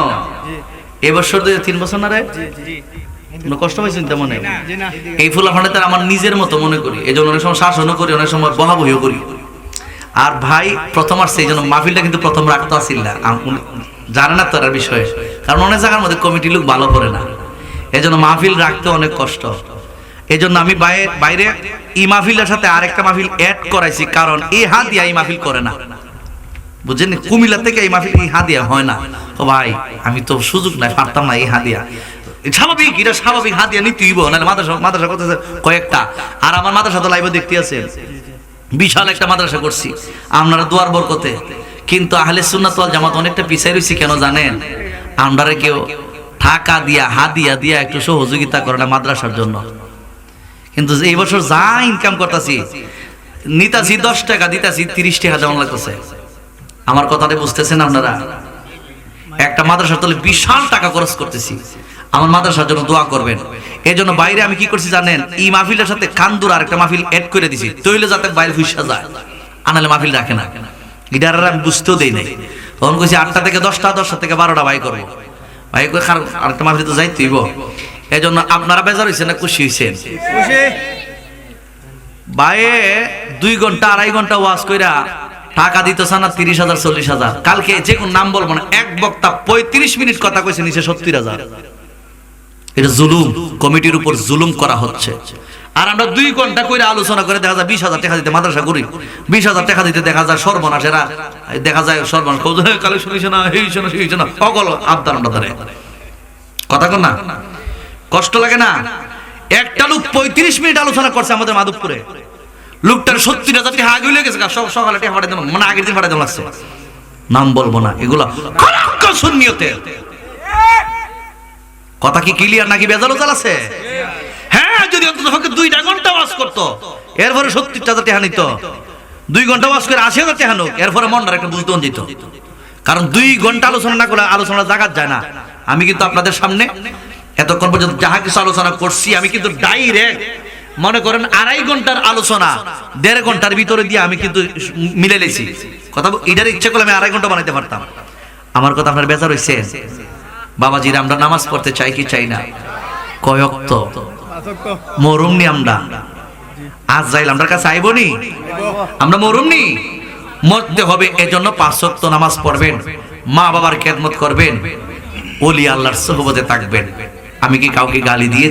এবছর ধরে 3 বছর না রে, কষ্ট পাইছেন তেমন। এই ফুলাফান্ডাতে আমার নিজের মতো মনে করি, এই জন্য অনেক সময় শাসনও করি, অনেক সময় বহাবহিও করি। আর ভাই প্রথম আসছে এই জন্য মাহফিলটা কিন্তু প্রথম রাখতে আসিল না, জানে না তার বিষয়ে, কারণ অনেক জায়গার মধ্যে কমিটি লোক ভালো করে না, এই জন্য মাহফিল রাখতে অনেক কষ্ট। এই জন্য আমি বাইরে এই মাহফিলের সাথে আরেকটা মাহফিল অ্যাড করাইছি, কারণ এই হাদিয়া এই মাহফিল করে না, বুঝছেন? কুমিল্লা থেকে এই মাহফিল এই হাদিয়া হয় না। ও ভাই আমি তো সুযোগ নাই, পারতাম না এই হাদিয়া, স্বাভাবিক এটা স্বাভাবিক হাদিয়া নিতেই হইব, নাহলে মাদ্রাসা করতেছে কয়েকটা। আর আমার মাদ্রাসা তো লাইভে দেখতে আছেন, বিশাল একটা মাদ্রাসা করছি আপনারা দুয়ার বরকতে, কিন্তু আহলে সুন্নাত ওয়াল জামাত অনেকটা পিছাই রইছি। কেন জানেন? আমরা কেউ টাকা দিয়া হাদিয়া দিয়া একটু সহযোগিতা করে না মাদ্রাসার জন্য। কিন্তু এই বছর যা ইনকাম করতেছি, নিতাছি 10 টাকা, দিতাছি 30 টাকা যেমন লাগতেছে। আমার কথাটা বুঝতেছেন আপনারা? একটা মাদ্রাসার তলে বিশাল টাকা খরচ করতেছি, আমার মাদ্রাসার জন্য দোয়া করবেন। এই জন্য বাইরে আমি কি করছি জানেন? এই মাহফিলের সাথে কান্দুর আর একটা মাহফিল অ্যাড করে দিছি, তৈলে যাতে বাইরে ফুসা যায়, আনালে মাহফিল রাখে না। এটা আমি বুঝতেও দেই নাই, তখন কইছি 8টা থেকে 10টা, 10টা থেকে 12টা ভাই করবো। ভাই কই কারণ আরেকটা মাহফিল তো যাইতে হইব। এই জন্য আপনারা বেজার হয়েছেন না খুশি হয়েছেন? ভাইয়ে 2 ঘন্টা 2.5 ঘন্টা ওয়াজ কইরা টাকা দিতেছে না 30,000 40,000। কালকে যে কোন নাম বলবো না, এক বক্তা 35 মিনিট কথা কইছে, নিচে 70,000। এটা জুলুম, কমিটির উপর জুলুম করা হচ্ছে। আর আমরা 2 ঘন্টা কইরা আলোচনা করে দেখা যায় 20,000 টাকা দিতে মাদ্রাসা করি, 20,000 টাকা দিতে দেখা যায় সর্বনাশেরা, দেখা যায় সর্বনাশ কালেকশন হইছে না, এই হইছে না, সেই হইছে না, অকল আবদার আমরা ধরে কথা কর না, কষ্ট লাগে না? একটা লোক 35 মিনিট আলোচনা করছে আমাদের মাধবপুরে, লোকটার 70,000 টাকা আগে হয়ে গেছে, সকালে টাকা পাঠাই দিলাম, মানে আগের দিন পাঠাই দিলাম লাগছে। নাম বলবো না, এগুলো খরাক্কা সুন্নিয়তে। কথা কি ক্লিয়ার নাকি বেজাল আছে? হ্যাঁ, যদি অন্তত 2টা ঘন্টা ওয়াজ করতো, এরপরে 70,000 টাকা নিত, 2 ঘন্টা ওয়াজ করে 80,000 টাকা নোক, এরপরে মনটা একটা বুঝতে যেত। কারণ 2 ঘন্টা আলোচনা না করলে আলোচনা জাগাত যায় না। আমি কিন্তু আপনাদের সামনে এতক্ষণ পর্যন্ত যাহা কিছু আলোচনা করছি, আমি কিন্তু ডাইরেক্ট মনে করেন 2.5 ঘন্টার আলোচনা 1.5 ঘন্টার ভিতরে দিয়ে আমি কিন্তু মিলে লেছি কথা। এটার ইচ্ছা করলে আমি 2.5 ঘন্টা বানাইতে পারতাম। আমার কথা আপনার বেজার হইছে? বাবাজির আমরা নামাজ পড়তে চাই কি চাই না? কয় ওয়াক্ত? মরুম নি আমরা? আজ যাইল আমরা কাছে আইব নি? আমরা মরুম নি? মরতে হবে, এজন্য 5 ওয়াক্ত নামাজ পড়বেন, মা বাবার খেদমত করবেন, ওলি আল্লাহর সোহবতে থাকবেন। আমি কি কাউকে গালি দিয়ে